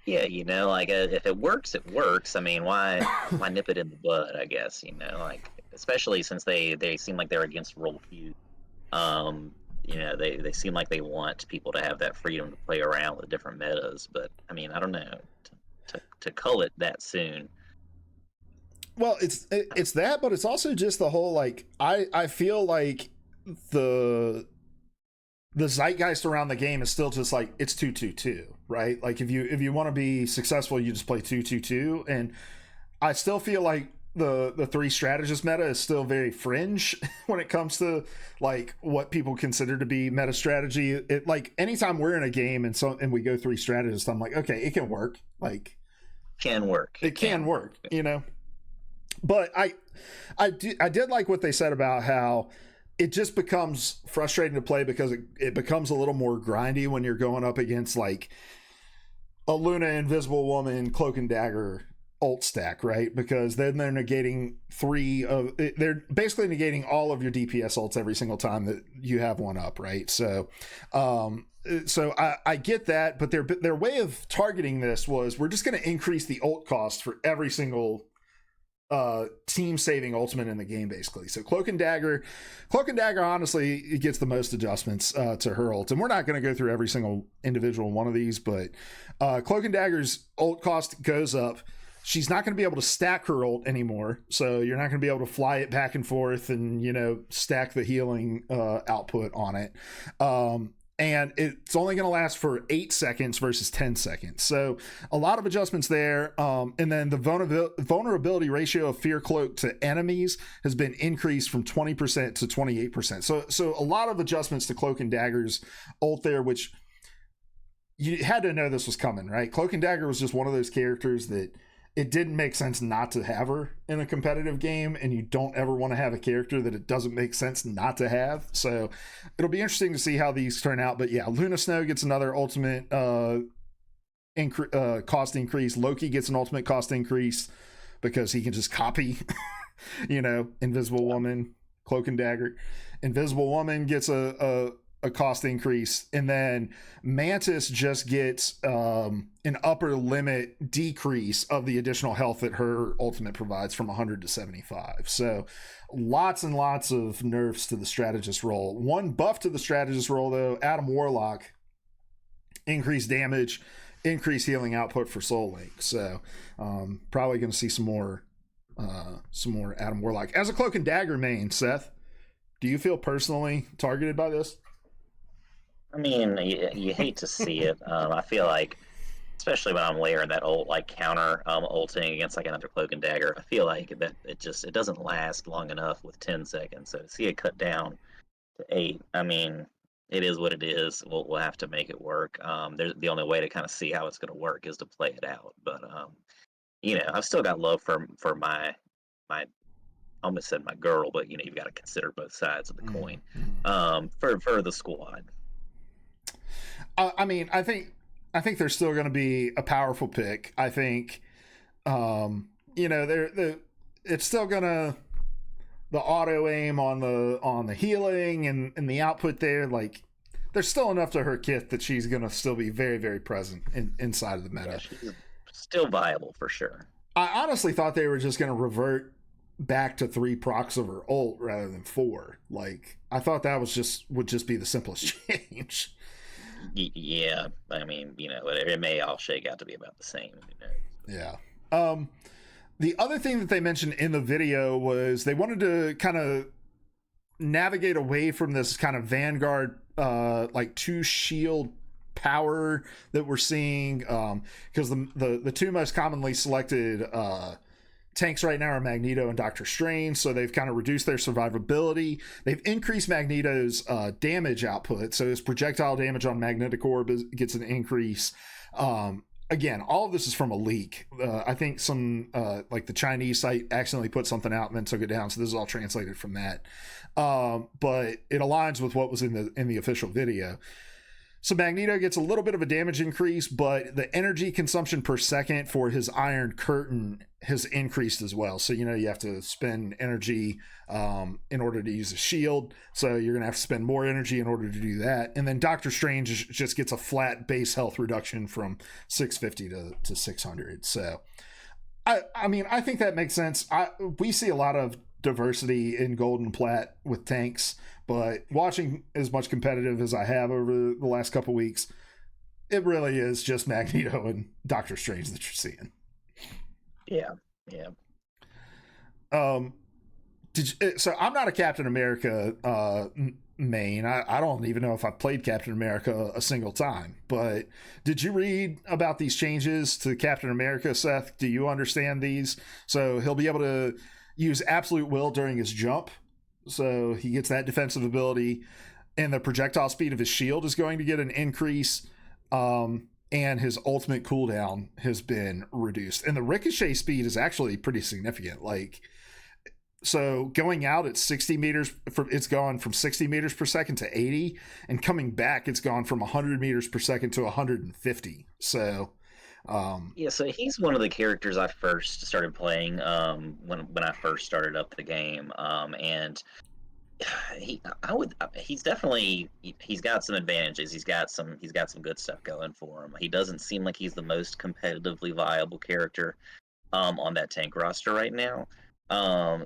Yeah, like if it works, it works. I mean, why nip it in the bud? I guess like especially since they seem like they're against role queue. Um, they seem like they want people to have that freedom to play around with different metas. But I mean, I don't know to cull it that soon. Well, it's that, but it's also just the whole like I feel like the the zeitgeist around the game is still just like it's 2-2-2, right? Like if you want to be successful, you just play 2-2-2, and I still feel like the three strategist meta is still very fringe when it comes to like what people consider to be meta strategy. It like anytime we're in a game and we go three strategists, I'm like, okay, it can work. Like Can work. it can work, you know. But I did like what they said about how it just becomes frustrating to play because it becomes a little more grindy when you're going up against like a Luna, Invisible Woman, Cloak and Dagger ult stack, right? Because then they're basically negating all of your DPS ults every single time that you have one up, right? So I get that, but their way of targeting this was we're just going to increase the ult cost for every single team saving ultimate in the game, basically. So Cloak and Dagger honestly, it gets the most adjustments to her ult, and we're not going to go through every single individual one of these, but Cloak and Dagger's ult cost goes up. She's not going to be able to stack her ult anymore, so you're not going to be able to fly it back and forth and stack the healing output on it. And it's only going to last for 8 seconds versus 10 seconds. So a lot of adjustments there. And then the vulnerability ratio of Fear Cloak to enemies has been increased from 20% to 28%. So a lot of adjustments to Cloak and Dagger's ult there, which you had to know this was coming, right? Cloak and Dagger was just one of those characters that it didn't make sense not to have her in a competitive game, and you don't ever want to have a character that it doesn't make sense not to have. So it'll be interesting to see how these turn out. But yeah, Luna Snow gets another ultimate cost increase. Loki gets an ultimate cost increase because he can just copy, Invisible Woman, Cloak and Dagger. Invisible Woman gets a cost increase, and then Mantis just gets an upper limit decrease of the additional health that her ultimate provides from 100 to 75. So lots and lots of nerfs to the strategist role. One buff to the strategist role, though, Adam Warlock, increased damage, increased healing output for Soul Link. So probably going to see some more Adam Warlock as a Cloak and Dagger main. Seth, do you feel personally targeted by this? I mean, you hate to see it. I feel like, especially when I'm layering that ult, like counter ulting against like another Cloak and Dagger, I feel like that it doesn't last long enough with 10 seconds. So to see it cut down to 8, I mean, it is what it is. We'll have to make it work. There's the only way to kind of see how it's going to work is to play it out. But I've still got love for my almost said my girl, but you've got to consider both sides of the coin. Mm-hmm. For the squad. I mean, I think they're still going to be a powerful pick. I think, they're it's still gonna the auto aim on the healing and the output there. Like, there's still enough to her kit that she's gonna still be very, very present inside of the meta. Yeah, she's still viable for sure. I honestly thought they were just gonna revert back to 3 procs of her ult rather than 4. Like, I thought that would just be the simplest change. Yeah, I mean, it may all shake out to be about the same. Yeah. The other thing that they mentioned in the video was they wanted to kind of navigate away from this kind of Vanguard, like 2 shield power that we're seeing, because the 2 most commonly selected tanks right now are Magneto and Doctor Strange, so they've kind of reduced their survivability. They've increased Magneto's damage output, so his projectile damage on magnetic orb gets an increase. Again, all of this is from a leak. I think some like the Chinese site accidentally put something out and then took it down, so this is all translated from that. But it aligns with what was in the official video. So Magneto gets a little bit of a damage increase, but the energy consumption per second for his Iron Curtain has increased as well. So, you have to spend energy in order to use a shield. So you're going to have to spend more energy in order to do that. And then Doctor Strange just gets a flat base health reduction from 650 to 600. So, I mean, I think that makes sense. We see a lot of diversity in Gold and Plat with tanks, but watching as much competitive as I have over the last couple weeks, it really is just Magneto and Doctor Strange that you're seeing. Yeah. So I'm not a Captain America main. I don't even know if I've played Captain America a single time, but did you read about these changes to Captain America, Seth? Do you understand these? So he'll be able to use Absolute Will during his jump, so he gets that defensive ability, and the projectile speed of his shield is going to get an increase, and his ultimate cooldown has been reduced, and the ricochet speed is actually pretty significant. Like, so going out at 60 meters, it's gone from 60 meters per second to 80, and coming back it's gone from 100 meters per second to 150. So yeah, so he's one of the characters I first started playing when I first started up the game, and he's definitely, he's got some advantages. He's got some good stuff going for him. He doesn't seem like he's the most competitively viable character on that tank roster right now.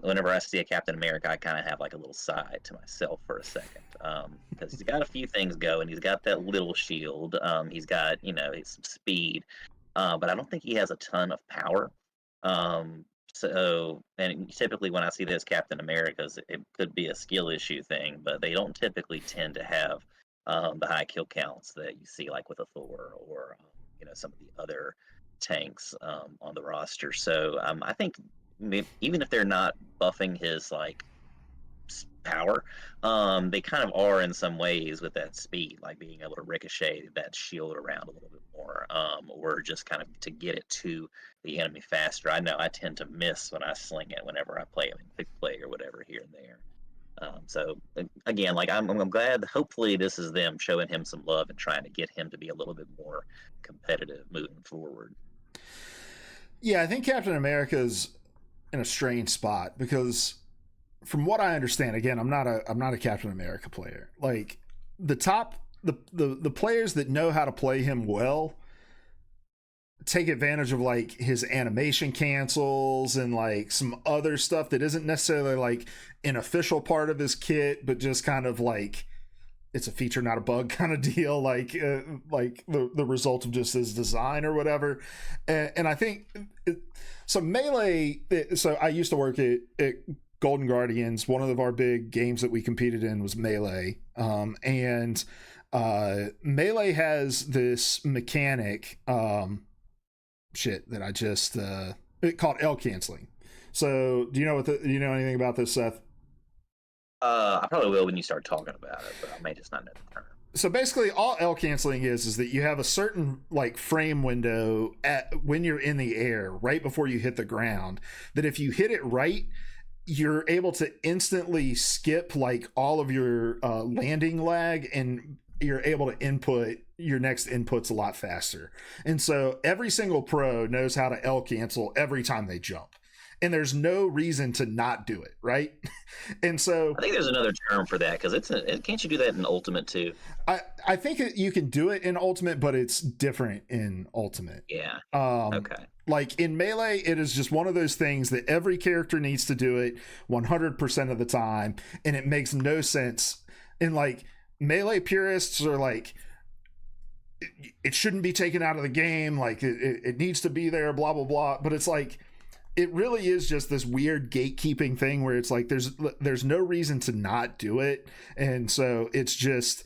Whenever I see a Captain America, I kind of have like a little sigh to myself for a second, because he's got a few things going. He's got that little shield. He's got some speed. But I don't think he has a ton of power. So, and typically when I see this Captain Americas, it could be a skill issue thing, but they don't typically tend to have the high kill counts that you see like with a Thor or some of the other tanks on the roster. So I think even if they're not buffing his like power, they kind of are in some ways with that speed, like being able to ricochet that shield around a little bit more, or just kind of to get it to the enemy faster. I know I tend to miss when I sling it whenever I play a big play or whatever here and there. So again, like I'm glad. Hopefully, this is them showing him some love and trying to get him to be a little bit more competitive moving forward. Yeah, I think Captain America's in a strange spot because, from what I understand, again, I'm not a Captain America player. Like, the players that know how to play him well take advantage of like his animation cancels and like some other stuff that isn't necessarily like an official part of his kit, but just kind of like it's a feature, not a bug kind of deal, like the result of just his design or whatever. And I think so Melee. So I used to work at Golden Guardians. One of our big games that we competed in was Melee, and Melee has this mechanic that I just called L canceling. So do you know anything about this, Seth? I probably will when you start talking about it, but I may just not know the term. So basically all L canceling is that you have a certain like frame window when you're in the air right before you hit the ground, that if you hit it right, you're able to instantly skip like all of your landing lag, and you're able to input your next inputs a lot faster. And so every single pro knows how to L cancel every time they jump, and there's no reason to not do it, right? And so I think there's another term for that, because can't you do that in Ultimate too? I think you can do it in Ultimate, but it's different in Ultimate. Yeah. Okay. Like in Melee, it is just one of those things that every character needs to do it 100% of the time, and it makes no sense. And like Melee purists are like, it shouldn't be taken out of the game, like it needs to be there, blah blah blah. But it's like, it really is just this weird gatekeeping thing where it's like there's no reason to not do it, and so it's just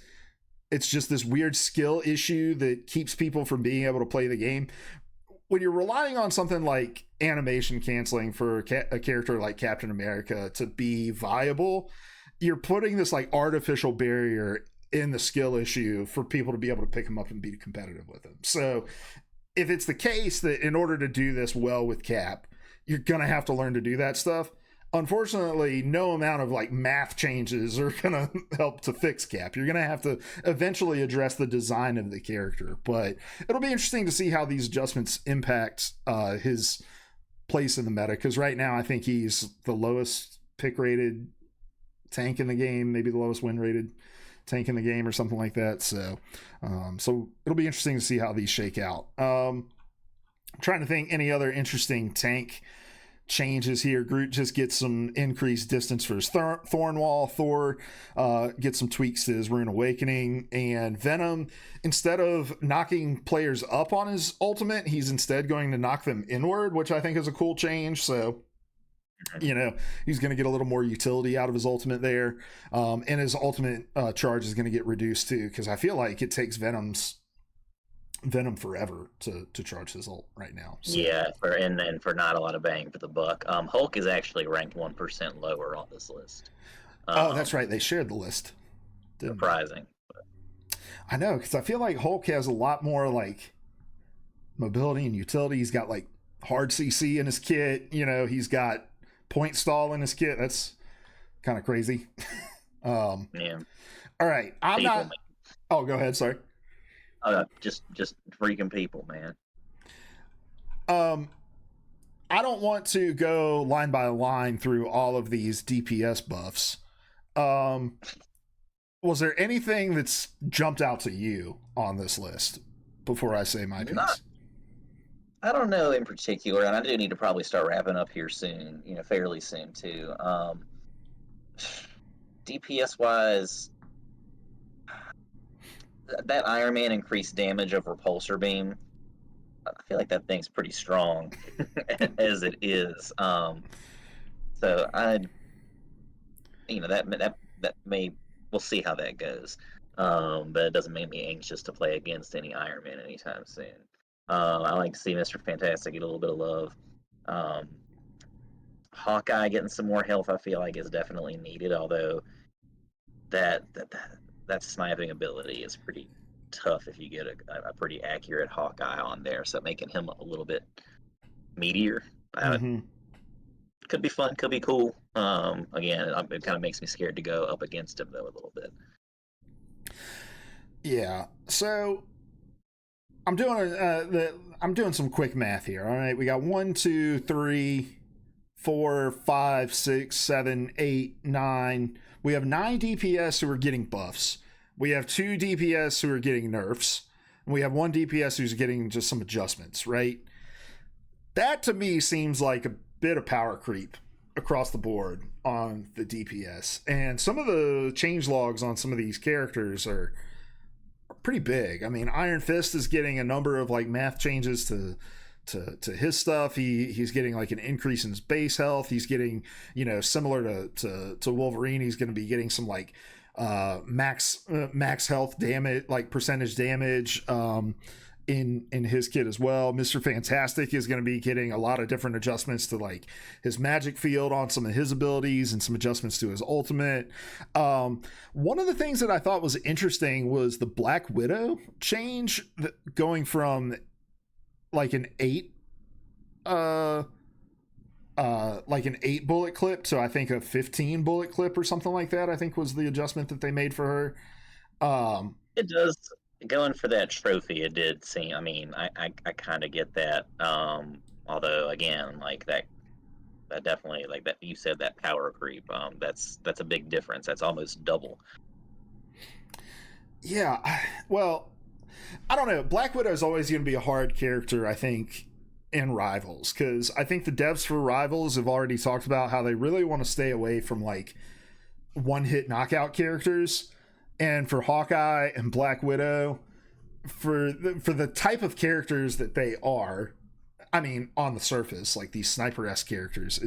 this weird skill issue that keeps people from being able to play the game. When you're relying on something like animation canceling for a character like Captain America to be viable, you're putting this like artificial barrier in the skill issue for people to be able to pick him up and be competitive with him. So if it's the case that in order to do this well with Cap, you're going to have to learn to do that stuff, unfortunately, no amount of like math changes are going to help to fix Cap. You're going to have to eventually address the design of the character, but it'll be interesting to see how these adjustments impact his place in the meta. Because right now, I think he's the lowest pick rated tank in the game, maybe the lowest win rated tank in the game or something like that. So it'll be interesting to see how these shake out. I'm trying to think any other interesting tank changes here. Groot just gets some increased distance for his Thorn Wall. Thor gets some tweaks to his Rune Awakening, and Venom, instead of knocking players up on his ultimate, he's instead going to knock them inward, which I think is a cool change. So he's going to get a little more utility out of his ultimate there, and his ultimate charge is going to get reduced too, because I feel like it takes Venom forever to charge his ult right now. So. Yeah, and for not a lot of bang for the buck. Hulk is actually ranked 1% lower on this list. That's right. They shared the list. Surprising. I know, because I feel like Hulk has a lot more like mobility and utility. He's got like hard CC in his kit. He's got point stall in his kit. That's kind of crazy. Yeah. All right. Oh, go ahead. Sorry. Just freaking people, man. I don't want to go line by line through all of these DPS buffs. Was there anything that's jumped out to you on this list before I say my piece? I don't know in particular, and I do need to probably start wrapping up here soon, fairly soon too. DPS wise, that Iron Man increased damage of Repulsor Beam, I feel like that thing's pretty strong as it is. So that may, we'll see how that goes. But it doesn't make me anxious to play against any Iron Man anytime soon. I like to see Mr. Fantastic get a little bit of love. Hawkeye getting some more health, I feel like, is definitely needed, although that sniping ability is pretty tough if you get a pretty accurate Hawkeye on there, so making him a little bit meatier could be fun, could be cool. Again, it kind of makes me scared to go up against him though a little bit. Yeah, so I'm doing some quick math here. All right, we got 1, 2, 3, 4, 5, 6, 7, 8, 9. We have 9 DPS who are getting buffs. We have 2 DPS who are getting nerfs. And we have 1 DPS who's getting just some adjustments, right? That to me seems like a bit of power creep across the board on the DPS. And some of the change logs on some of these characters are pretty big. I mean, Iron Fist is getting a number of like math changes to his stuff. He's getting like an increase in his base health. He's getting, similar to Wolverine, he's going to be getting some like max health damage, like percentage damage in his kit as well. Mr. Fantastic is going to be getting a lot of different adjustments to like his magic field on some of his abilities and some adjustments to his ultimate. One of the things that I thought was interesting was the Black Widow change, going from like an 8 like an 8 bullet clip to I think a 15 bullet clip or something like that. I think was the adjustment that they made for her. It does going for that trophy. It did seem. I mean, I kind of get that. Although again, like that definitely like that you said that power creep. That's a big difference. That's almost double. Yeah, well, I don't know. Black Widow is always going to be a hard character, I think, in Rivals, because I think the devs for Rivals have already talked about how they really want to stay away from like one-hit knockout characters, and for Hawkeye and Black Widow, for the type of characters that they are, I mean, on the surface, like these sniper-esque characters,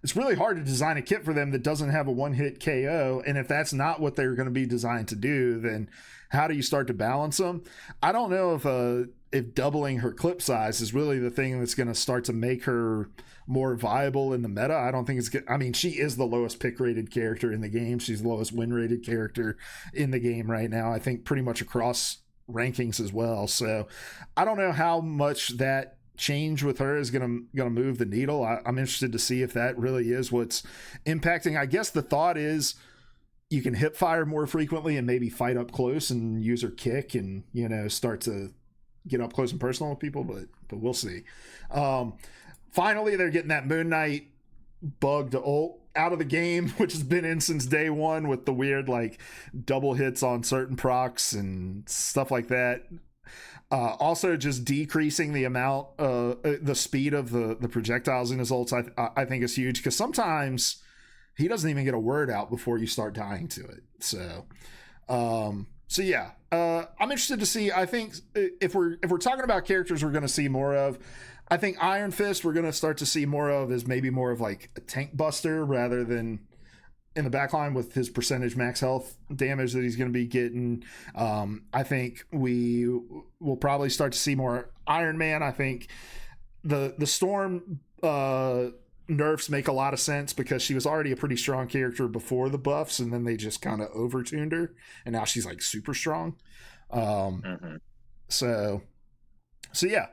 it's really hard to design a kit for them that doesn't have a one-hit KO, and if that's not what they're going to be designed to do, then how do you start to balance them? I don't know if doubling her clip size is really the thing that's going to start to make her more viable in the meta. I don't think it's good. I mean, she is the lowest pick rated character in the game. She's the lowest win rated character in the game right now. I think pretty much across rankings as well. So I don't know how much that change with her is gonna move the needle. I'm interested to see if that really is what's impacting. I guess the thought is you can hip fire more frequently and maybe fight up close and use her kick and, you know, start to get up close and personal with people, but we'll see. Finally, they're getting that Moon Knight bug to ult out of the game, which has been in since day one with the weird like double hits on certain procs and stuff like that. Also, just decreasing the amount, the speed of the projectiles in his ults, I think is huge, because sometimes he doesn't even get a word out before you start dying to it. So yeah, I'm interested to see. I think if we're talking about characters we're going to see more of, I think Iron Fist we're going to start to see more of as maybe more of like a tank buster rather than in the backline with his percentage max health damage that he's going to be getting. I think we will probably start to see more Iron Man. I think the Storm nerfs make a lot of sense because she was already a pretty strong character before the buffs, and then they just kind of overtuned her, and now she's like super strong. So yeah.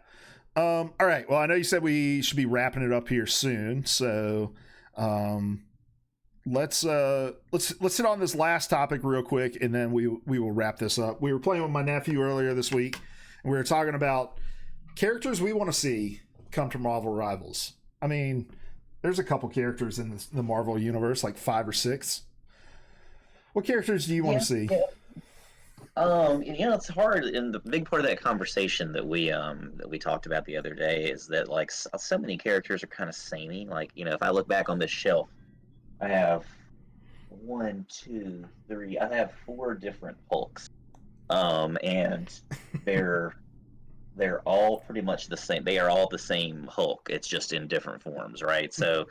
All right. Well, I know you said we should be wrapping it up here soon, so let's hit on this last topic real quick, and then we will wrap this up. We were playing with my nephew earlier this week, and we were talking about characters we want to see come to Marvel Rivals. I mean, there's a couple characters in the Marvel universe, like 5 or 6. What characters do you want to see? Yeah. It's hard, and the big part of that conversation that we talked about the other day is that like so many characters are kind of samey. Like, you know, if I look back on this shelf, I have 1, 2, 3. I have 4 different Hulks, and they're all pretty much the same. They are all the same Hulk. It's just in different forms, right? So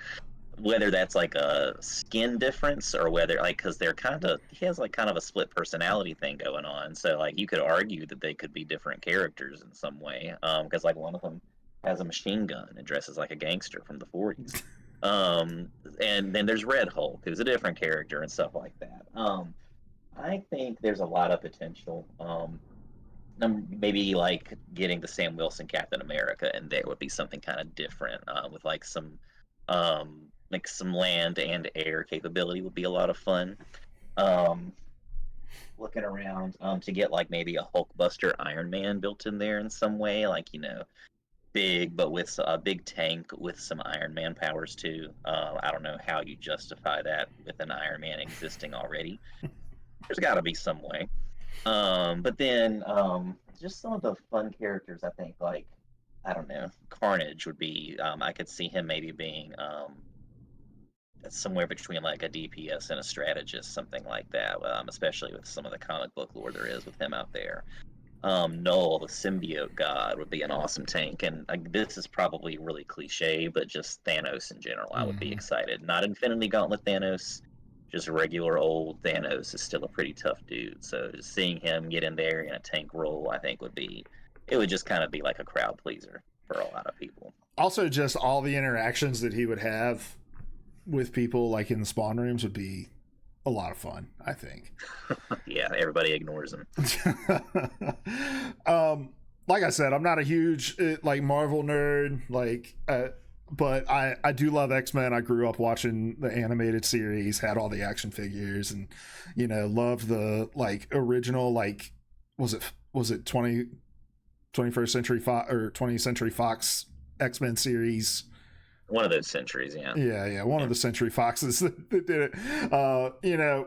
whether that's like a skin difference or whether like because he has like kind of a split personality thing going on. So like you could argue that they could be different characters in some way, because like one of them has a machine gun and dresses like a gangster from the 40s. And then there's Red Hulk, who's a different character and stuff like that. I think there's a lot of potential. Maybe like getting the Sam Wilson Captain America, and there would be something kind of different with like some land and air capability would be a lot of fun. Looking around to get like maybe a Hulkbuster Iron Man built in there in some way, like, you know, big but with a big tank with some Iron Man powers too. I don't know how you justify that with an Iron Man existing already. There's got to be some way. But then just some of the fun characters, I think, like, I don't know, Carnage would be, I could see him maybe being somewhere between like a DPS and a strategist, something like that, especially with some of the comic book lore there is with him out there. Null, the symbiote god, would be an awesome tank, and this is probably really cliche, but just Thanos in general, I would be excited. Not Infinity Gauntlet Thanos, just regular old Thanos is still a pretty tough dude. So just seeing him get in there in a tank role, I think it would just kind of be like a crowd pleaser for a lot of people. Also, just all the interactions that he would have with people like in the spawn rooms would be a lot of fun, I think. Yeah, everybody ignores him. Like I said, I'm not a huge like Marvel nerd. Like but I do love X-Men. I grew up watching the animated series, had all the action figures, and loved the like original, like was it 21st Century Fox or 20th Century Fox X-Men series. One of those centuries, yeah. Yeah, one of the Century Foxes that did it.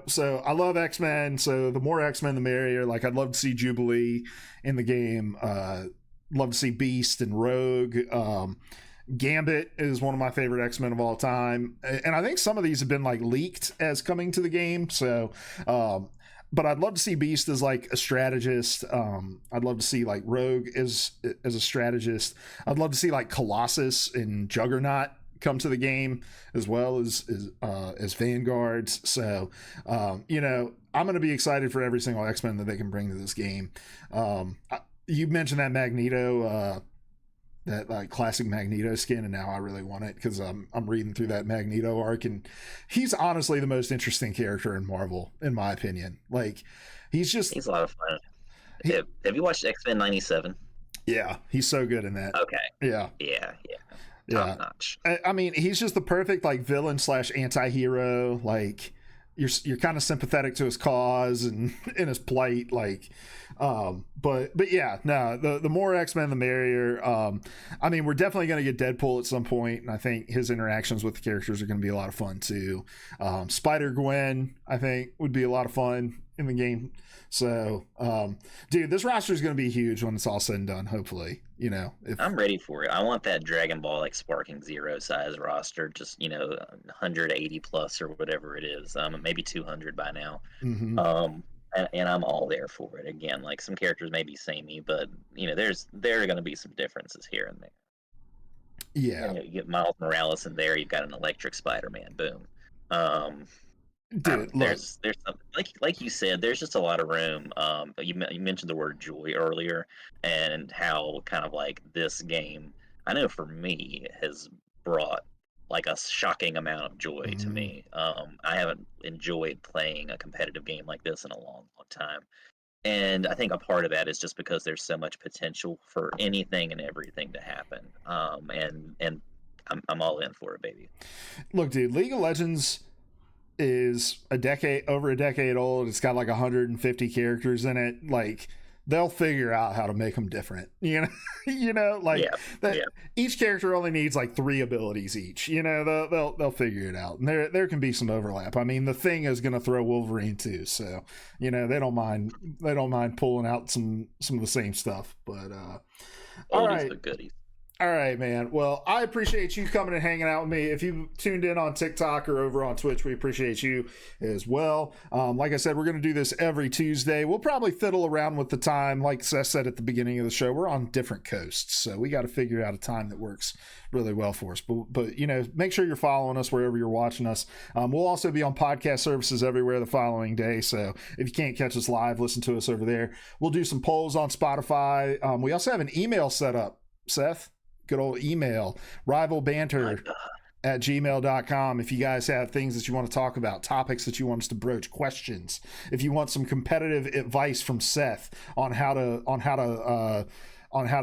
So I love X-Men, so the more X-Men the merrier. Like, I'd love to see Jubilee in the game. Love to see Beast and Rogue. Gambit is one of my favorite X-Men of all time, and I think some of these have been like leaked as coming to the game, so but I'd love to see Beast as like a strategist. I'd love to see like Rogue as a strategist. I'd love to see like Colossus and Juggernaut come to the game as well as Vanguards. So I'm going to be excited for every single X-Men that they can bring to this game. You mentioned that Magneto, that like classic Magneto skin, and now I really want it because I'm reading through that Magneto arc, and he's honestly the most interesting character in Marvel, in my opinion. Like, he's a lot of fun. Have you watched X-Men 97? Yeah, he's so good in that. Okay. Yeah. Top notch. I mean, he's just the perfect like villain / anti-hero. Like, you're kind of sympathetic to his cause and in his plight, like. But yeah, no, the more X-Men the merrier. I mean, we're definitely going to get Deadpool at some point, and I think his interactions with the characters are going to be a lot of fun too. Spider-Gwen, I think, would be a lot of fun in the game. So, dude, this roster is going to be huge when it's all said and done, hopefully. I'm ready for it. I want that Dragon Ball like Sparking Zero size roster, just 180 plus or whatever it is, maybe 200 by now. Mm-hmm. And I'm all there for it. Again, like, some characters may be samey, but there are going to be some differences here and there. Yeah, you get Miles Morales in there. You've got an electric Spider-Man. Boom. Dude, there's some, like you said, there's just a lot of room. You mentioned the word joy earlier, and how kind of like this game, I know for me, has brought like a shocking amount of joy to me. I haven't enjoyed playing a competitive game like this in a long time, and I think a part of that is just because there's so much potential for anything and everything to happen. And I'm all in for it, baby. Look, dude, League of Legends is over a decade old. It's got like 150 characters in it. Like, they'll figure out how to make them different. Each character only needs like 3 abilities each. They'll figure it out, and there can be some overlap. I mean, the Thing is going to throw Wolverine too, so they don't mind pulling out some of the same stuff. But all right. All right, man. Well, I appreciate you coming and hanging out with me. If you tuned in on TikTok or over on Twitch, we appreciate you as well. Like I said, we're going to do this every Tuesday. We'll probably fiddle around with the time. Like Seth said at the beginning of the show, we're on different coasts, so we got to figure out a time that works really well for us. But make sure you're following us wherever you're watching us. We'll also be on podcast services everywhere the following day, so if you can't catch us live, listen to us over there. We'll do some polls on Spotify. We also have an email set up, Seth. Good old email, rivalbanter@gmail.com. If you guys have things that you want to talk about, topics that you want us to broach, questions, if you want some competitive advice from Seth on how to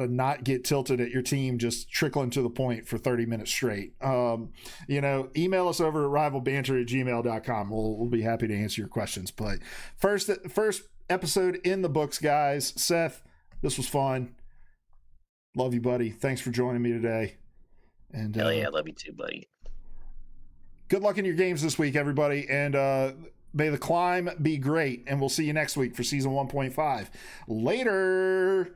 not get tilted at your team just trickling to the point for 30 minutes straight, email us over at rivalbanter@gmail.com. We'll be happy to answer your questions. But first episode in the books, guys. Seth, this was fun. Love you, buddy. Thanks for joining me today. And hell yeah, I love you too, buddy. Good luck in your games this week, everybody. And may the climb be great. And we'll see you next week for season 1.5. Later.